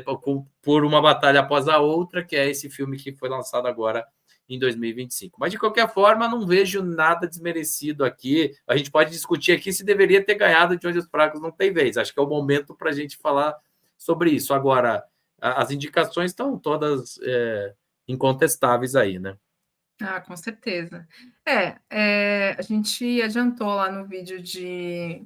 por uma batalha após a outra, que é esse filme que foi lançado agora em 2025. Mas de qualquer forma, não vejo nada desmerecido aqui. A gente pode discutir aqui se deveria ter ganhado de Onde os Fracos Não Têm Vez. Acho que é o momento para a gente falar sobre isso. Agora, as indicações estão todas incontestáveis aí, né? Ah, com certeza. A gente adiantou lá no vídeo de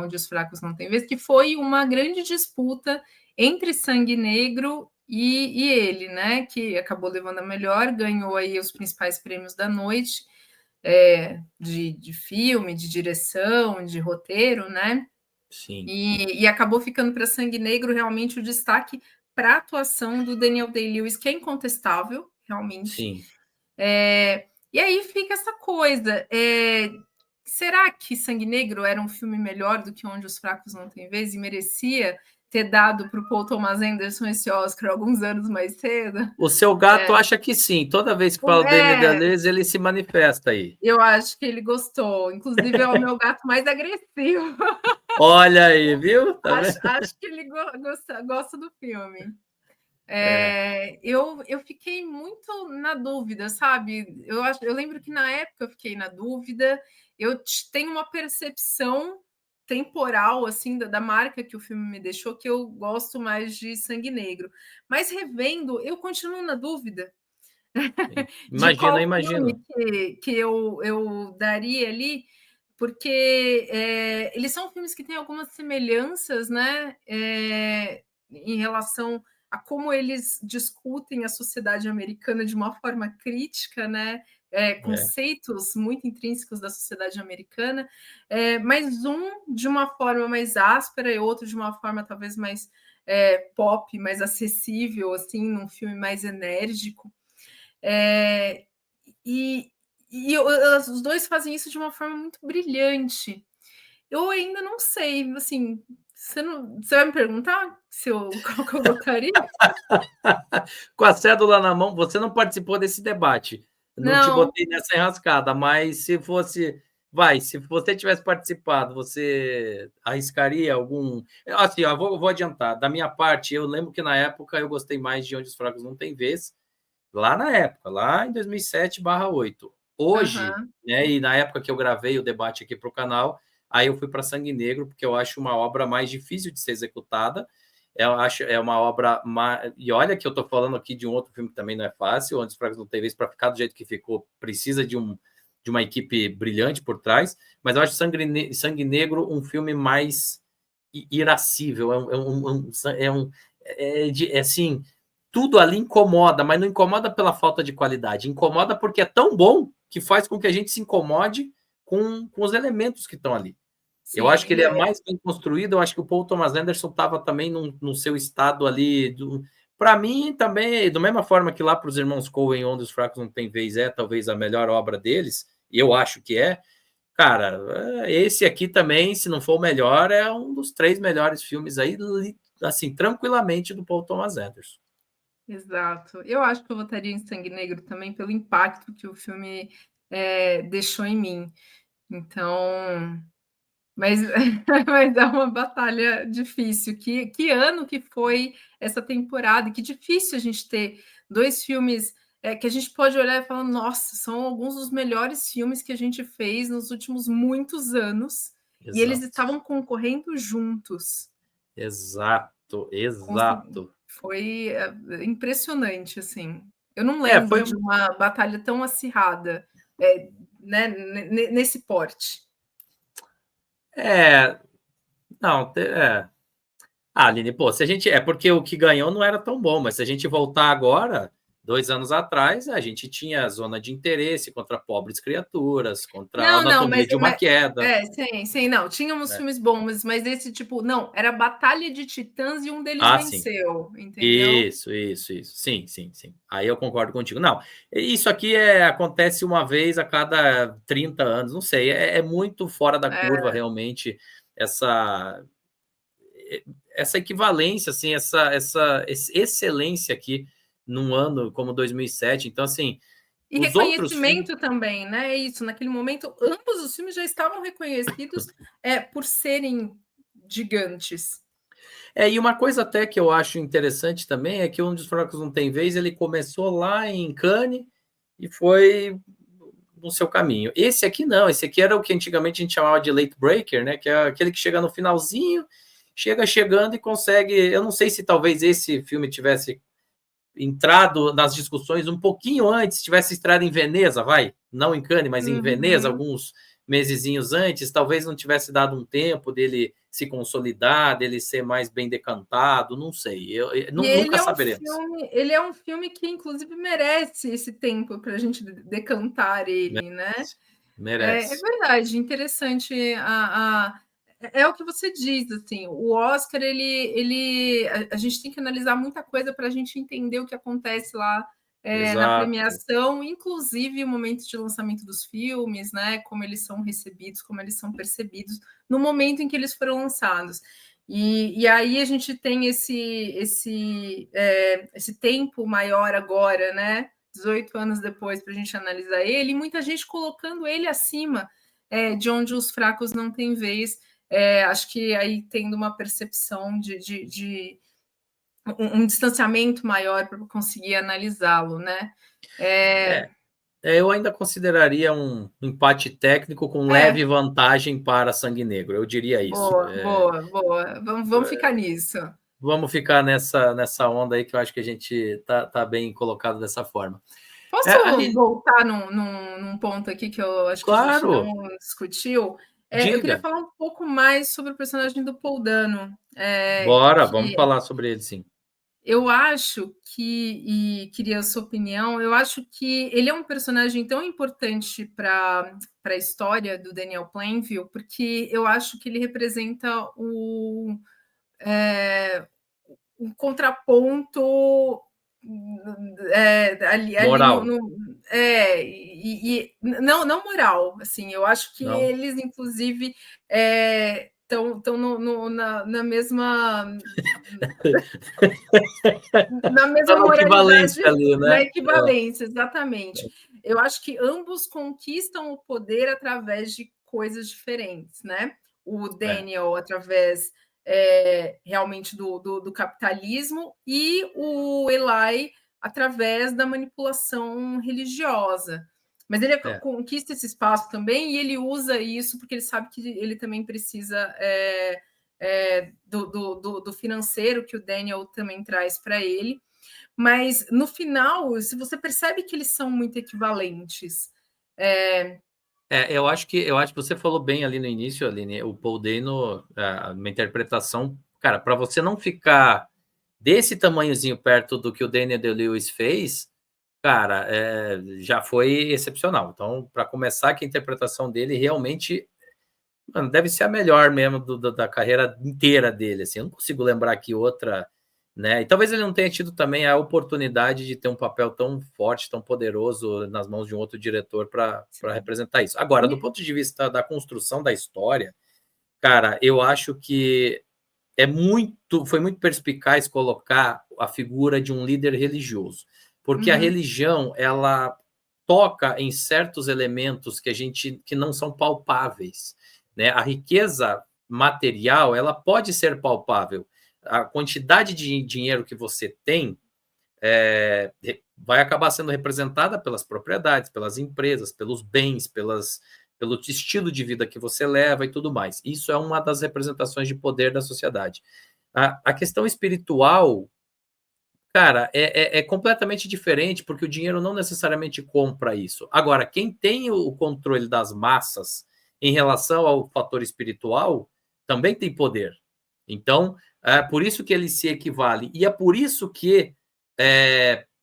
Onde os Fracos Não Têm Vez, que foi uma grande disputa entre Sangue Negro e ele, né? Que acabou levando a melhor, ganhou aí os principais prêmios da noite, de filme, de direção, de roteiro, né? Sim, E acabou ficando para Sangue Negro realmente o destaque para a atuação do Daniel Day-Lewis, que é incontestável, realmente. sim. E aí fica essa coisa. Será que Sangue Negro era um filme melhor do que Onde os Fracos Não Têm Vez e merecia ter dado para o Paul Thomas Anderson esse Oscar alguns anos mais cedo? O seu gato acha que sim. Toda vez que fala Daniel Day-Lewis, ele se manifesta aí. Eu acho que ele gostou. Inclusive, é o meu gato mais agressivo. Olha aí, viu? Tá vendo? Acho que ele gosta do filme. É. Eu fiquei muito na dúvida, sabe? Eu lembro que na época eu fiquei na dúvida. Eu tenho uma percepção temporal assim da marca que o filme me deixou, que eu gosto mais de Sangue Negro. Mas revendo, eu continuo na dúvida de Imagina, qual filme imagino. que eu daria ali, porque eles são filmes que têm algumas semelhanças, né? Em relação a como eles discutem a sociedade americana de uma forma crítica, né? É. conceitos muito intrínsecos da sociedade americana, mas um de uma forma mais áspera e outro de uma forma talvez mais pop, mais acessível, assim, num filme mais enérgico. E, os dois fazem isso de uma forma muito brilhante. Eu ainda não sei, assim, você vai me perguntar qual que eu votaria? Com a cédula na mão, você não participou desse debate. Não te Não, botei nessa enrascada, mas se você tivesse participado, você arriscaria algum. Assim, ó, vou adiantar. Da minha parte, eu lembro que na época eu gostei mais de Onde os Fracos Não Têm Vez, lá na época, lá em 2007/8. Hoje, aham, né, e na época que eu gravei o debate aqui para o canal, aí eu fui para Sangue Negro, porque eu acho uma obra mais difícil de ser executada. Eu acho uma obra. E olha que eu estou falando aqui de um outro filme que também não é fácil, Onde os Fracos Não Têm Vez, para ficar do jeito que ficou, precisa de uma equipe brilhante por trás, mas eu acho Sangue Negro um filme mais irascível, assim, tudo ali incomoda, mas não incomoda pela falta de qualidade, incomoda porque é tão bom que faz com que a gente se incomode com os elementos que estão ali. Eu acho sim, que ele é mais bem construído, eu acho que o Paul Thomas Anderson estava também no seu estado ali. Para mim, também, da mesma forma que lá para os irmãos Coen, Onde os Fracos Não Têm Vez, talvez a melhor obra deles, e eu acho que é. Cara, esse aqui também, se não for o melhor, é um dos 3 melhores filmes aí, assim, tranquilamente, do Paul Thomas Anderson. exato. Eu acho que eu votaria em Sangue Negro também pelo impacto que o filme deixou em mim. Então, mas, mas é uma batalha difícil. Que ano que foi essa temporada? E que difícil a gente ter dois filmes que a gente pode olhar e falar, nossa, são alguns dos melhores filmes que a gente fez nos últimos muitos anos, e eles Exato. estavam concorrendo juntos. Exato, exato. Foi impressionante, assim. Eu não lembro Foi. de uma batalha tão acirrada, é, né, nesse porte. É, não, Aline, pô, se a gente. É porque o que ganhou não era tão bom, mas se a gente voltar agora, 2 anos atrás, a gente tinha Zona de Interesse contra Pobres Criaturas, contra a Não, Anatomia de uma Queda. sim, não. Tínhamos Né? filmes bons, mas desse tipo, não, era Batalha de Titãs e um deles Ah, sim. venceu, entendeu? Isso. Sim, sim, sim. Aí eu concordo contigo. Não, isso aqui acontece uma vez a cada 30 anos, não sei. É muito fora da curva, É, realmente, essa, essa equivalência, assim, essa excelência aqui num ano como 2007. Então, assim, e os outros filmes. reconhecimento também, né? É isso, naquele momento, ambos os filmes já estavam reconhecidos por serem gigantes. E uma coisa até que eu acho interessante também é que Um dos Fracos Não Tem Vez, ele começou lá em Cannes e foi no seu caminho. Esse aqui não, esse aqui era o que antigamente a gente chamava de late breaker, né? Que é aquele que chega no finalzinho, chegando e consegue. Eu não sei se talvez esse filme tivesse entrado nas discussões um pouquinho antes, tivesse estreado em Veneza, vai, não em Cannes, mas em Veneza, Uhum. alguns mesezinhos antes, talvez não tivesse dado um tempo dele se consolidar, dele ser mais bem decantado, não sei, E nunca saberemos. ele é um filme que inclusive merece esse tempo para a gente decantar ele, né? Merece. É Merece. verdade, interessante é o que você diz, assim, o Oscar, a gente tem que analisar muita coisa para a gente entender o que acontece lá na Exato. premiação, inclusive o momento de lançamento dos filmes, né? Como eles são recebidos, como eles são percebidos no momento em que eles foram lançados. E aí a gente tem esse tempo maior agora, né? 18 anos depois, para a gente analisar ele, e muita gente colocando ele acima de Onde os Fracos Não Têm Vez. Acho que aí tendo uma percepção de um distanciamento maior para conseguir analisá-lo, né? É, eu ainda consideraria um empate técnico com leve É, vantagem para Sangue Negro, eu diria isso. boa. Vamos ficar nisso. Vamos ficar nessa onda aí que eu acho que a gente tá bem colocado dessa forma. Posso Ali, voltar num ponto aqui que eu acho que a gente não claro, discutiu? Eu queria diga. falar um pouco mais sobre o personagem do Paul Dano, Bora, vamos que falar sobre ele, sim. Eu acho que, e queria a sua opinião, eu acho que ele é um personagem tão importante para a história do Daniel Plainville, porque eu acho que ele representa é, um contraponto ali Moral, não moral, assim, eu acho que não? eles, inclusive, estão na mesma Tá na equivalência moralidade, ali, na né? equivalência, exatamente. Eu acho que ambos conquistam o poder através de coisas diferentes, né? O É, Daniel através realmente do capitalismo e o Eli através da manipulação religiosa. Mas ele é. conquista esse espaço também e ele usa isso porque ele sabe que ele também precisa do financeiro que o Daniel também traz para ele. Mas no final, se você percebe que eles são muito equivalentes. Eu acho que você falou bem ali no início, Aline, o Paul Dano, uma interpretação, cara, para você não ficar desse tamanhozinho perto do que o Daniel Day-Lewis fez, cara, já foi excepcional. Então, para começar, que a interpretação dele realmente, mano, deve ser a melhor mesmo da carreira inteira dele. Assim, eu não consigo lembrar que outra, né? E talvez ele não tenha tido também a oportunidade de ter um papel tão forte, tão poderoso nas mãos de um outro diretor para representar isso. Agora, do ponto de vista da construção da história, cara, eu acho que foi muito perspicaz colocar a figura de um líder religioso, porque a Uhum, religião, ela toca em certos elementos que não são palpáveis, né? A riqueza material, ela pode ser palpável. A quantidade de dinheiro que você tem vai acabar sendo representada pelas propriedades, pelas empresas, pelos bens, pelo estilo de vida que você leva e tudo mais. Isso é uma das representações de poder da sociedade. A questão espiritual, cara, é completamente diferente, porque o dinheiro não necessariamente compra isso. Agora, quem tem o controle das massas em relação ao fator espiritual também tem poder. Então, é por isso que ele se equivale. E é por isso que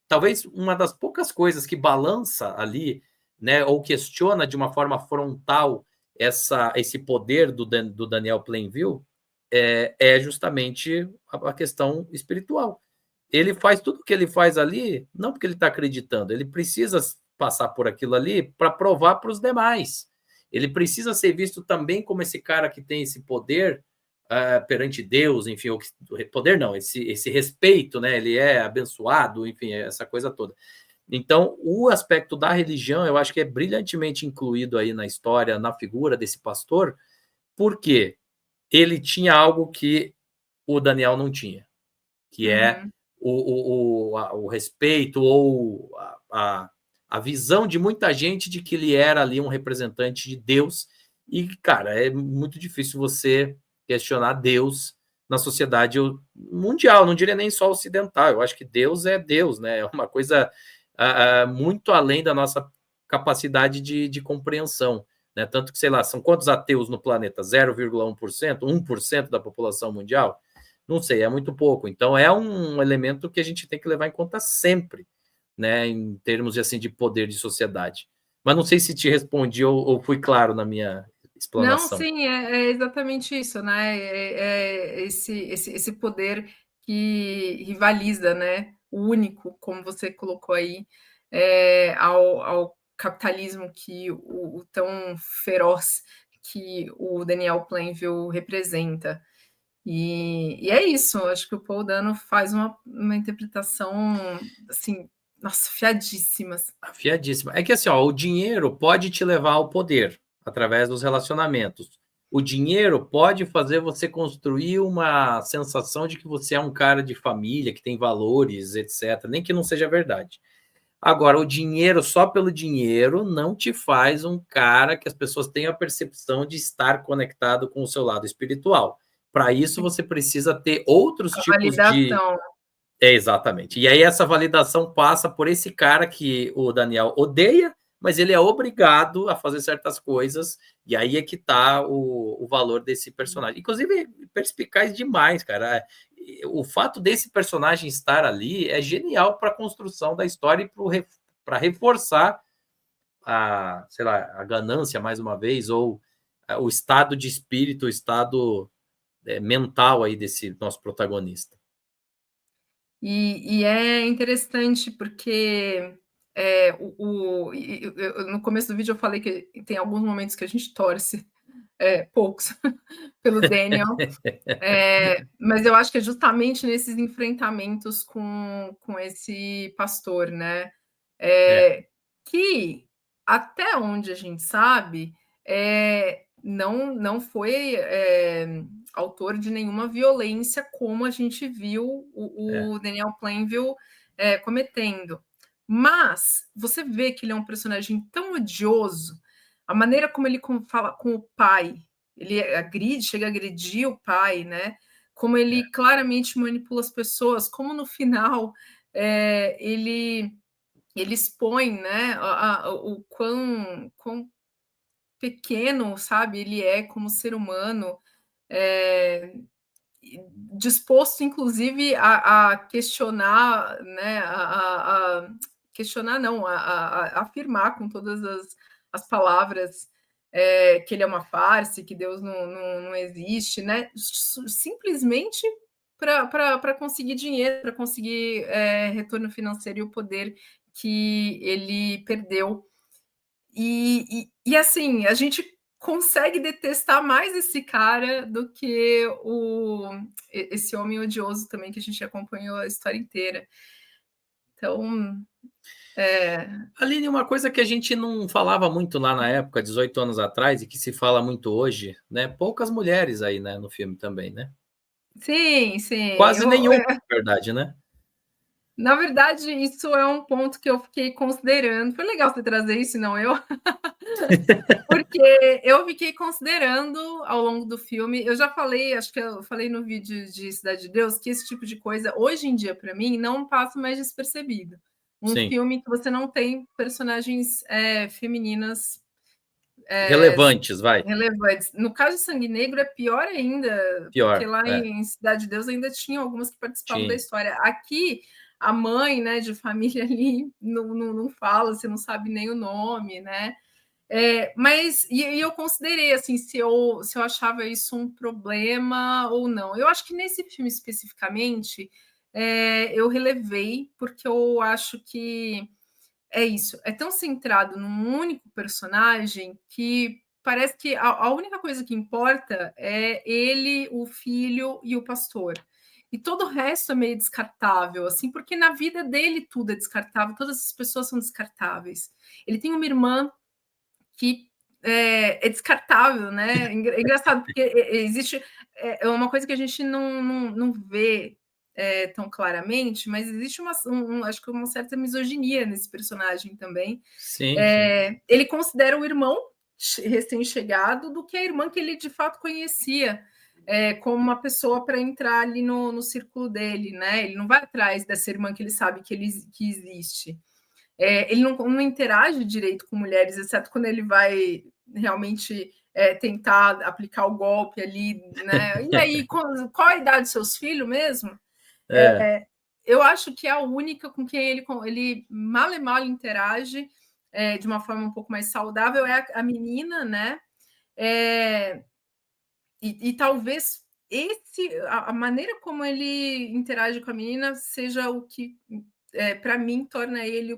talvez uma das poucas coisas que balança ali, né, ou questiona de uma forma frontal esse poder do Daniel Plainville é justamente a questão espiritual. Ele faz tudo o que ele faz ali, não porque ele está acreditando, ele precisa passar por aquilo ali para provar para os demais. Ele precisa ser visto também como esse cara que tem esse poder perante Deus, enfim, poder não, esse respeito, né? Ele é abençoado, enfim, essa coisa toda. Então, o aspecto da religião, eu acho que é brilhantemente incluído aí na história, na figura desse pastor, porque ele tinha algo que o Daniel não tinha, que é uhum. o respeito ou a visão de muita gente de que ele era ali um representante de Deus. E, cara, é muito difícil você questionar Deus na sociedade mundial, não diria nem só ocidental. Eu acho que Deus é Deus, né? É uma coisa muito além da nossa capacidade de compreensão. Né? Tanto que, sei lá, são quantos ateus no planeta? 0,1%? 1% da população mundial? Não sei, é muito pouco. Então, é um elemento que a gente tem que levar em conta sempre, né, em termos de, assim, de poder de sociedade. Mas não sei se te respondi ou fui claro na minha Não, explanação. sim, é exatamente isso, né? Esse poder que rivaliza, né? O único, como você colocou aí, ao capitalismo que o tão feroz que o Daniel Plainville representa. E é isso, acho que o Paul Dano faz uma interpretação assim, nossa, fiadíssimas. Afiadíssima. É que assim, ó, o dinheiro pode te levar ao poder através dos relacionamentos. O dinheiro pode fazer você construir uma sensação de que você é um cara de família, que tem valores, etc. Nem que não seja verdade. Agora, o dinheiro só pelo dinheiro não te faz um cara que as pessoas tenham a percepção de estar conectado com o seu lado espiritual. Para isso, você precisa ter outros A tipos de. validação. Exatamente. E aí, essa validação passa por esse cara que o Daniel odeia, mas ele é obrigado a fazer certas coisas, e aí é que tá o valor desse personagem. Inclusive, perspicaz demais, cara. o fato desse personagem estar ali é genial para a construção da história e para reforçar a, sei lá, a ganância, mais uma vez, ou o estado de espírito, o estado mental aí desse nosso protagonista. E é interessante porque no começo do vídeo eu falei que tem alguns momentos que a gente torce, poucos, pelo Daniel. Mas eu acho que é justamente nesses enfrentamentos com esse pastor, né? Que até onde a gente sabe, não foi autor de nenhuma violência, como a gente viu o Daniel Plainville cometendo. Mas você vê que ele é um personagem tão odioso, a maneira como ele fala com o pai, ele agride, chega a agredir o pai, né? Como ele claramente manipula as pessoas, como no final ele expõe, né, o quão pequeno, sabe, ele é como ser humano, disposto, inclusive, a questionar, né, questionar não, a afirmar com todas as palavras que ele é uma farsa, que Deus não existe, né? Simplesmente para conseguir dinheiro, para conseguir retorno financeiro e o poder que ele perdeu. E assim, a gente consegue detestar mais esse cara do que esse homem odioso também que a gente acompanhou a história inteira. Então, Aline, uma coisa que a gente não falava muito lá na época, 18 anos atrás, e que se fala muito hoje, né? Poucas mulheres aí, né, no filme também, né? sim, sim. Quase nenhuma, na verdade, né? Na verdade, isso é um ponto que eu fiquei considerando. Foi legal você trazer isso, não eu? Porque eu fiquei considerando ao longo do filme. Eu já falei, acho que eu falei no vídeo de Cidade de Deus, que esse tipo de coisa, hoje em dia, para mim, não passa mais despercebido. Um Sim. filme que você não tem personagens femininas Relevantes, vai. relevantes. No caso de Sangue Negro, é pior ainda, porque Pior, lá em Cidade de Deus ainda tinha algumas que participavam da tinha. história. Aqui, a mãe, né, de família ali não fala, você não sabe nem o nome, né? Mas eu considerei assim se eu achava isso um problema ou não. Eu acho que nesse filme especificamente eu relevei, porque eu acho que é isso, é tão centrado num único personagem que parece que a única coisa que importa é ele, o filho e o pastor. E todo o resto é meio descartável, assim, porque na vida dele tudo é descartável, todas as pessoas são descartáveis. Ele tem uma irmã que é descartável, né? É engraçado, porque existe uma coisa que a gente não vê tão claramente, mas existe acho que uma certa misoginia nesse personagem também. Sim, sim. Ele considera o irmão recém-chegado do que a irmã que ele de fato conhecia. Como uma pessoa para entrar ali no círculo dele, né? Ele não vai atrás dessa irmã que ele sabe que existe. Ele não interage direito com mulheres, exceto quando ele vai realmente tentar aplicar o golpe ali, né? E aí, qual a idade dos seus filhos mesmo? Eu acho que é a única com quem ele mal e mal interage de uma forma um pouco mais saudável é a menina, né? E talvez a maneira como ele interage com a menina seja o que para mim torna ele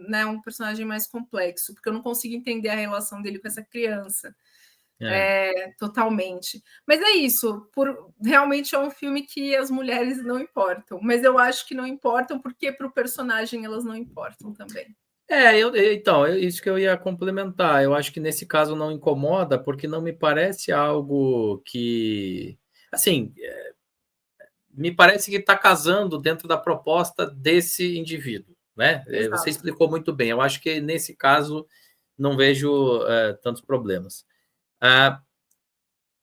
né, um personagem mais complexo, porque eu não consigo entender a relação dele com essa criança totalmente. Mas é isso, realmente é um filme que as mulheres não importam, mas eu acho que não importam porque para o personagem elas não importam também. Então, isso que eu ia complementar. Eu acho que nesse caso não incomoda, porque não me parece algo que, assim, me parece que está casando dentro da proposta desse indivíduo, né? Você Exato. explicou muito bem. Eu acho que nesse caso não vejo tantos problemas.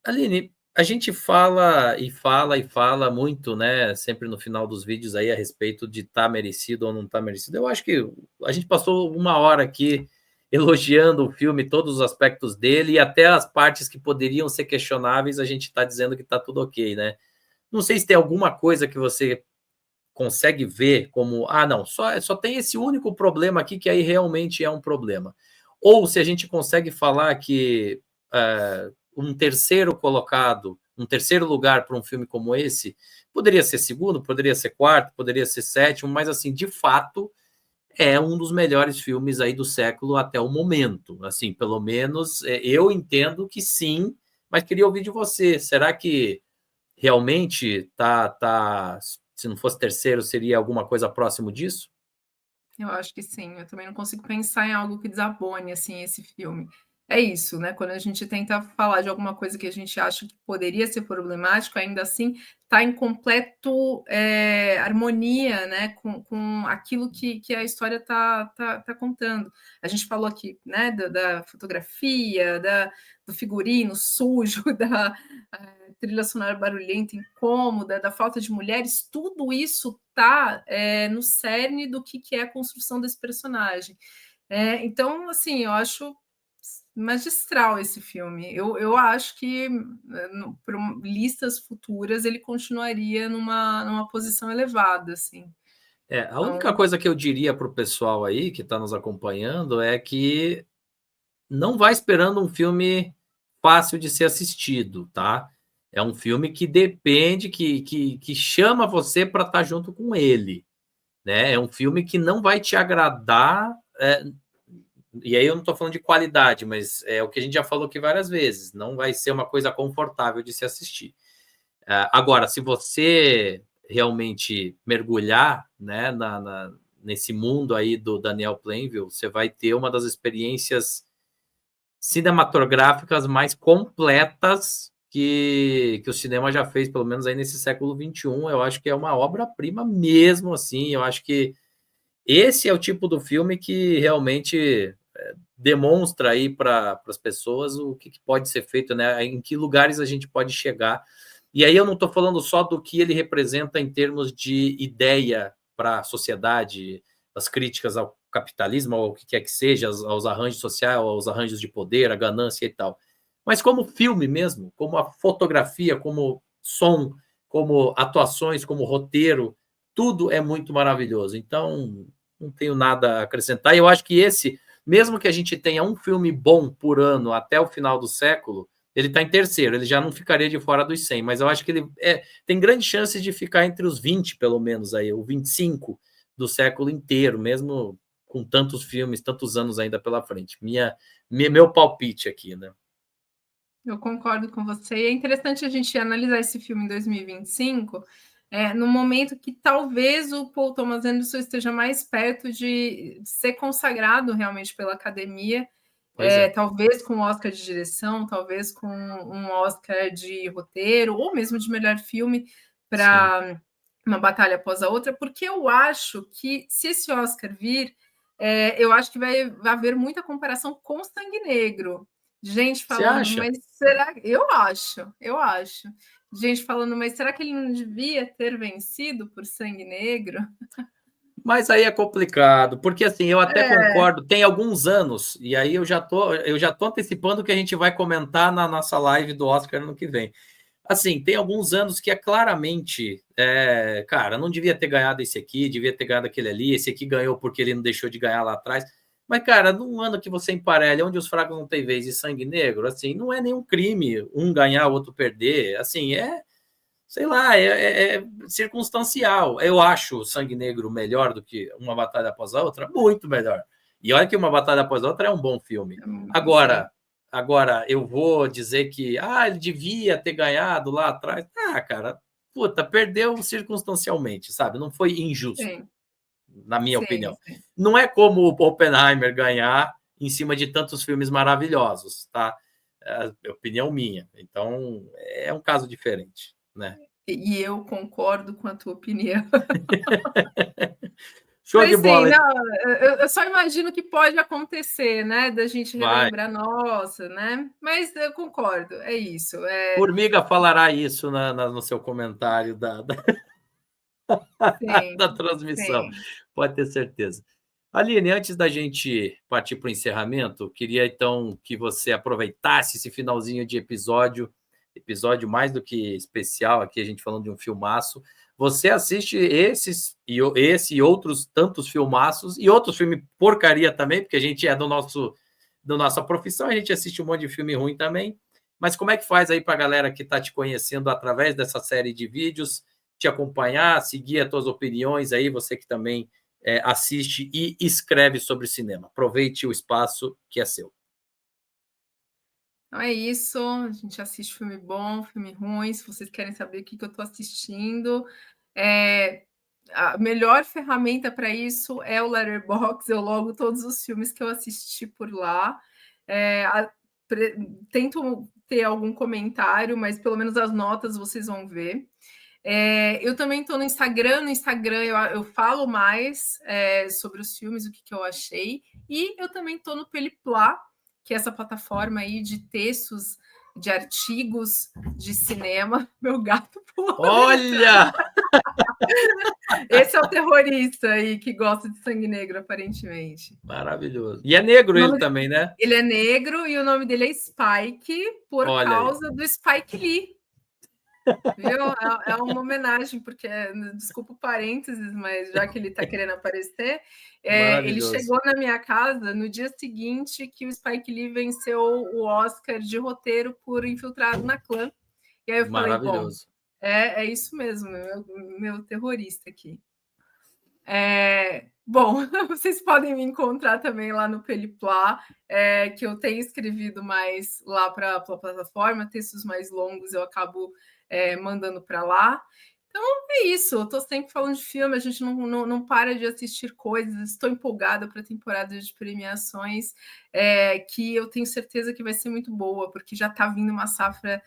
Aline, a gente fala e fala e fala muito, né? Sempre no final dos vídeos aí a respeito de tá merecido ou não tá merecido. Eu acho que a gente passou uma hora aqui elogiando o filme, todos os aspectos dele e até as partes que poderiam ser questionáveis, a gente está dizendo que está tudo ok, né? Não sei se tem alguma coisa que você consegue ver como, não, só tem esse único problema aqui que aí realmente é um problema. Ou se a gente consegue falar que um terceiro colocado, um terceiro lugar para um filme como esse, poderia ser segundo, poderia ser quarto, poderia ser sétimo, mas assim, de fato, é um dos melhores filmes aí do século até o momento. Assim, pelo menos eu entendo que sim, mas queria ouvir de você. Será que realmente se não fosse terceiro, seria alguma coisa próximo disso? Eu acho que sim, eu também não consigo pensar em algo que desabone, assim, esse filme. É isso, né, quando a gente tenta falar de alguma coisa que a gente acha que poderia ser problemático, ainda assim está em completo, harmonia, né, com aquilo que a história está contando. A gente falou aqui, né, da fotografia, do figurino sujo, da trilha sonora barulhenta, incômoda, da falta de mulheres, tudo isso está no cerne do que é a construção desse personagem. Então, assim, eu acho magistral esse filme. Eu acho que para listas futuras ele continuaria numa posição elevada, assim. A única Então, coisa que eu diria para o pessoal aí que está nos acompanhando é que não vai esperando um filme fácil de ser assistido, tá? É um filme que depende, que chama você para estar junto com ele, né? É um filme que não vai te agradar, e aí eu não estou falando de qualidade, mas é o que a gente já falou aqui várias vezes, não vai ser uma coisa confortável de se assistir. Agora, se você realmente mergulhar, né, nesse mundo aí do Daniel Plainville, você vai ter uma das experiências cinematográficas mais completas que o cinema já fez, pelo menos aí nesse século XXI. Eu acho que é uma obra-prima mesmo, assim. Eu acho que esse é o tipo do filme que realmente demonstra aí para as pessoas o que pode ser feito, né? Em que lugares a gente pode chegar. E aí eu não estou falando só do que ele representa em termos de ideia para a sociedade, as críticas ao capitalismo, ou o que quer que seja, aos arranjos sociais, aos arranjos de poder, a ganância e tal. Mas como filme mesmo, como a fotografia, como som, como atuações, como roteiro, tudo é muito maravilhoso. Então, não tenho nada a acrescentar. E eu acho que esse, mesmo que a gente tenha um filme bom por ano até o final do século, ele está em terceiro, ele já não ficaria de fora dos 100, mas eu acho que ele tem grande chance de ficar entre os 20, pelo menos, aí, o 25 do século inteiro, mesmo com tantos filmes, tantos anos ainda pela frente. Meu palpite aqui, né? eu concordo com você. E é interessante a gente analisar esse filme em 2025, no momento que talvez o Paul Thomas Anderson esteja mais perto de ser consagrado realmente pela academia, Pois é. talvez com um Oscar de direção, talvez com um Oscar de roteiro, ou mesmo de melhor filme para Uma Batalha Após a Outra, porque eu acho que se esse Oscar vir, eu acho que vai haver muita comparação com Sangue Negro. Gente Você falando, acha? mas será? Eu acho. Gente falando, mas será que ele não devia ter vencido por Sangue Negro? Mas aí é complicado, porque assim, eu até É, concordo, tem alguns anos, e aí eu já tô antecipando o que a gente vai comentar na nossa live do Oscar no que vem. Assim, tem alguns anos que é claramente, cara, não devia ter ganhado esse aqui, devia ter ganhado aquele ali, esse aqui ganhou porque ele não deixou de ganhar lá atrás. Mas, cara, num ano que você emparelha, onde os fracos não têm vez e sangue negro, assim, não é nenhum crime um ganhar, o outro perder. Assim, sei lá, é circunstancial. Eu acho o Sangue Negro melhor do que Uma Batalha Após a Outra, muito melhor. E olha que Uma Batalha Após a Outra é um bom filme. sim. Agora eu vou dizer que ele devia ter ganhado lá atrás. Cara, puta, perdeu circunstancialmente, sabe? Não foi injusto, Sim, na minha sim, opinião. sim. Não é como o Oppenheimer ganhar em cima de tantos filmes maravilhosos, tá? É opinião minha. Então, é um caso diferente, né? E eu concordo com a tua opinião. Show de Mas sim, bola. não, eu só imagino que pode acontecer, né, da gente Vai. relembrar, nossa, né? Mas eu concordo, é isso. Formiga falará isso no seu comentário Sim, da transmissão, sim. pode ter certeza. Aline, antes da gente partir para o encerramento, queria então que você aproveitasse esse finalzinho de episódio episódio mais do que especial aqui, a gente falando de um filmaço. Você assiste esse e outros tantos filmaços, e outros filmes porcaria também, porque a gente é da nossa profissão, a gente assiste um monte de filme ruim também. Mas como é que faz aí para a galera que está te conhecendo através dessa série de vídeos, te acompanhar, seguir as tuas opiniões aí, você que também assiste e escreve sobre cinema? Aproveite o espaço que é seu. Então é isso, a gente assiste filme bom, filme ruim, se vocês querem saber o que eu estou assistindo. A melhor ferramenta para isso é o Letterboxd, eu logo todos os filmes que eu assisti por lá. Tento ter algum comentário, mas pelo menos as notas vocês vão ver. Eu também estou no Instagram. No Instagram eu falo mais sobre os filmes, o que eu achei. E eu também estou no Peliplá, que é essa plataforma aí de textos, de artigos de cinema. Meu gato pulou. Olha! Esse é o terrorista aí que gosta de sangue negro, aparentemente. Maravilhoso. E é negro ele também, né? Ele é negro e o nome dele é Spike, por Olha causa aí. do Spike Lee. Viu? É uma homenagem, porque, desculpa o parênteses, mas já que ele está querendo aparecer, ele chegou na minha casa no dia seguinte que o Spike Lee venceu o Oscar de roteiro por Infiltrado na Clã. E aí eu falei, bom, é isso mesmo, meu terrorista aqui. Bom, vocês podem me encontrar também lá no Peliplá, que eu tenho escrevido mais lá para a plataforma, textos mais longos eu acabo mandando para lá. Então é isso, eu estou sempre falando de filme, a gente não para de assistir coisas, estou empolgada para a temporada de premiações, que eu tenho certeza que vai ser muito boa, porque já está vindo uma safra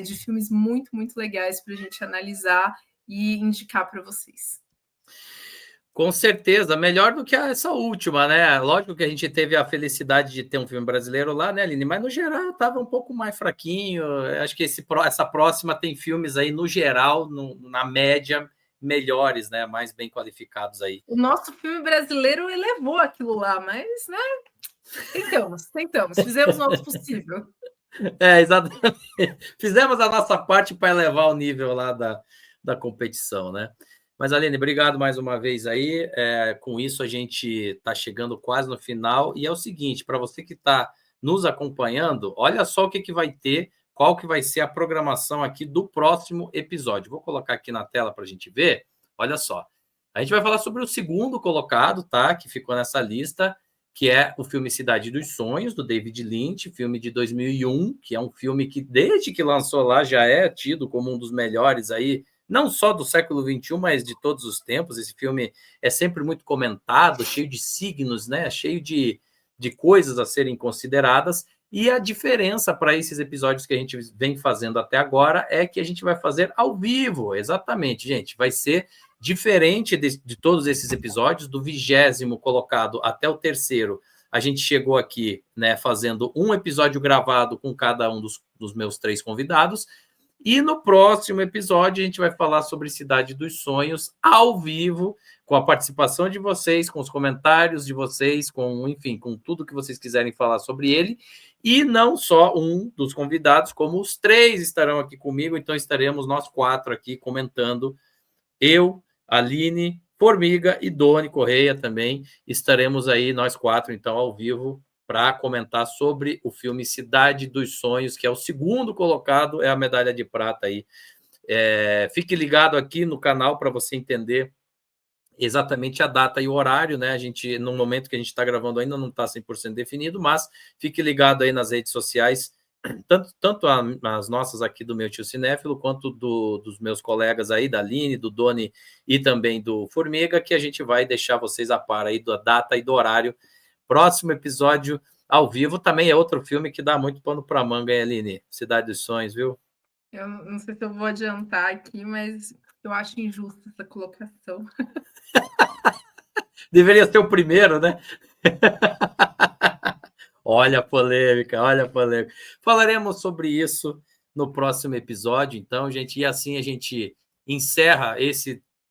de filmes muito, muito legais para a gente analisar e indicar para vocês. Com certeza, melhor do que essa última, né? Lógico que a gente teve a felicidade de ter um filme brasileiro lá, né, Aline? Mas no geral estava um pouco mais fraquinho. Acho que essa próxima tem filmes aí, no geral, na média, melhores, né? Mais bem qualificados aí. O nosso filme brasileiro elevou aquilo lá, mas, né? Tentamos, fizemos o nosso possível. Exatamente. Fizemos a nossa parte para elevar o nível lá da competição, né? Mas, Aline, obrigado mais uma vez aí. Com isso, a gente está chegando quase no final. E é o seguinte, para você que está nos acompanhando, olha só o que vai ter, qual que vai ser a programação aqui do próximo episódio. Vou colocar aqui na tela para a gente ver. Olha só. A gente vai falar sobre o segundo colocado, tá? Que ficou nessa lista, que é o filme Cidade dos Sonhos, do David Lynch, filme de 2001, que é um filme que, desde que lançou lá, já é tido como um dos melhores aí, não só do século XXI, mas de todos os tempos. Esse filme é sempre muito comentado, cheio de signos, né? Cheio de coisas a serem consideradas. E a diferença para esses episódios que a gente vem fazendo até agora é que a gente vai fazer ao vivo. Exatamente, gente. Vai ser diferente de todos esses episódios, do 20º colocado até o 3º. A gente chegou aqui, né, fazendo um episódio gravado com cada um dos meus 3 convidados. E no próximo episódio a gente vai falar sobre Cidade dos Sonhos ao vivo, com a participação de vocês, com os comentários de vocês, enfim, com tudo que vocês quiserem falar sobre ele. E não só um dos convidados, como os 3 estarão aqui comigo, então estaremos nós 4 aqui comentando. Eu, Aline, Formiga e Doni Correia também estaremos aí, nós 4, então, ao vivo, para comentar sobre o filme Cidade dos Sonhos, que é o segundo colocado, é a medalha de prata aí. Fique ligado aqui no canal para você entender exatamente a data e o horário, né? A gente, no momento que a gente está gravando, ainda não está 100% definido, mas fique ligado aí nas redes sociais, tanto as nossas aqui do Meu Tio Cinéfilo, quanto dos meus colegas aí, da Aline, do Doni e também do Formiga, que a gente vai deixar vocês a par aí da data e do horário. Próximo episódio ao vivo também é outro filme que dá muito pano para manga, hein, Aline? Cidade dos Sonhos, viu? Eu não sei se eu vou adiantar aqui, mas eu acho injusta essa colocação. Deveria ser o primeiro, né? Olha a polêmica, olha a polêmica. Falaremos sobre isso no próximo episódio, então, gente. E assim a gente encerra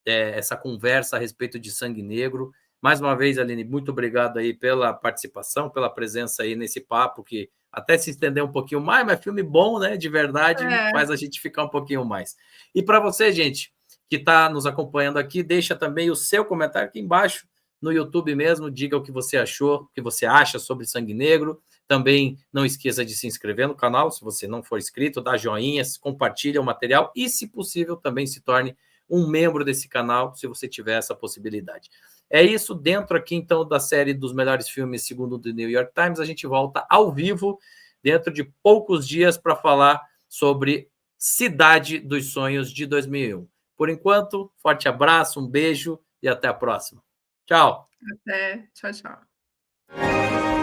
essa conversa a respeito de Sangue Negro. Mais uma vez, Aline, muito obrigado aí pela participação, pela presença aí nesse papo, que até se estender um pouquinho mais, mas filme bom, né? De verdade, faz a gente ficar um pouquinho mais. E para você, gente, que está nos acompanhando aqui, deixa também o seu comentário aqui embaixo, no YouTube mesmo, diga o que você achou, o que você acha sobre Sangue Negro. Também não esqueça de se inscrever no canal, se você não for inscrito, dá joinha, compartilha o material e, se possível, também se torne um membro desse canal, se você tiver essa possibilidade. É isso, dentro aqui, então, da série dos melhores filmes, segundo o The New York Times, a gente volta ao vivo, dentro de poucos dias, para falar sobre Cidade dos Sonhos, de 2001. Por enquanto, forte abraço, um beijo e até a próxima. Tchau! Até. Tchau, tchau.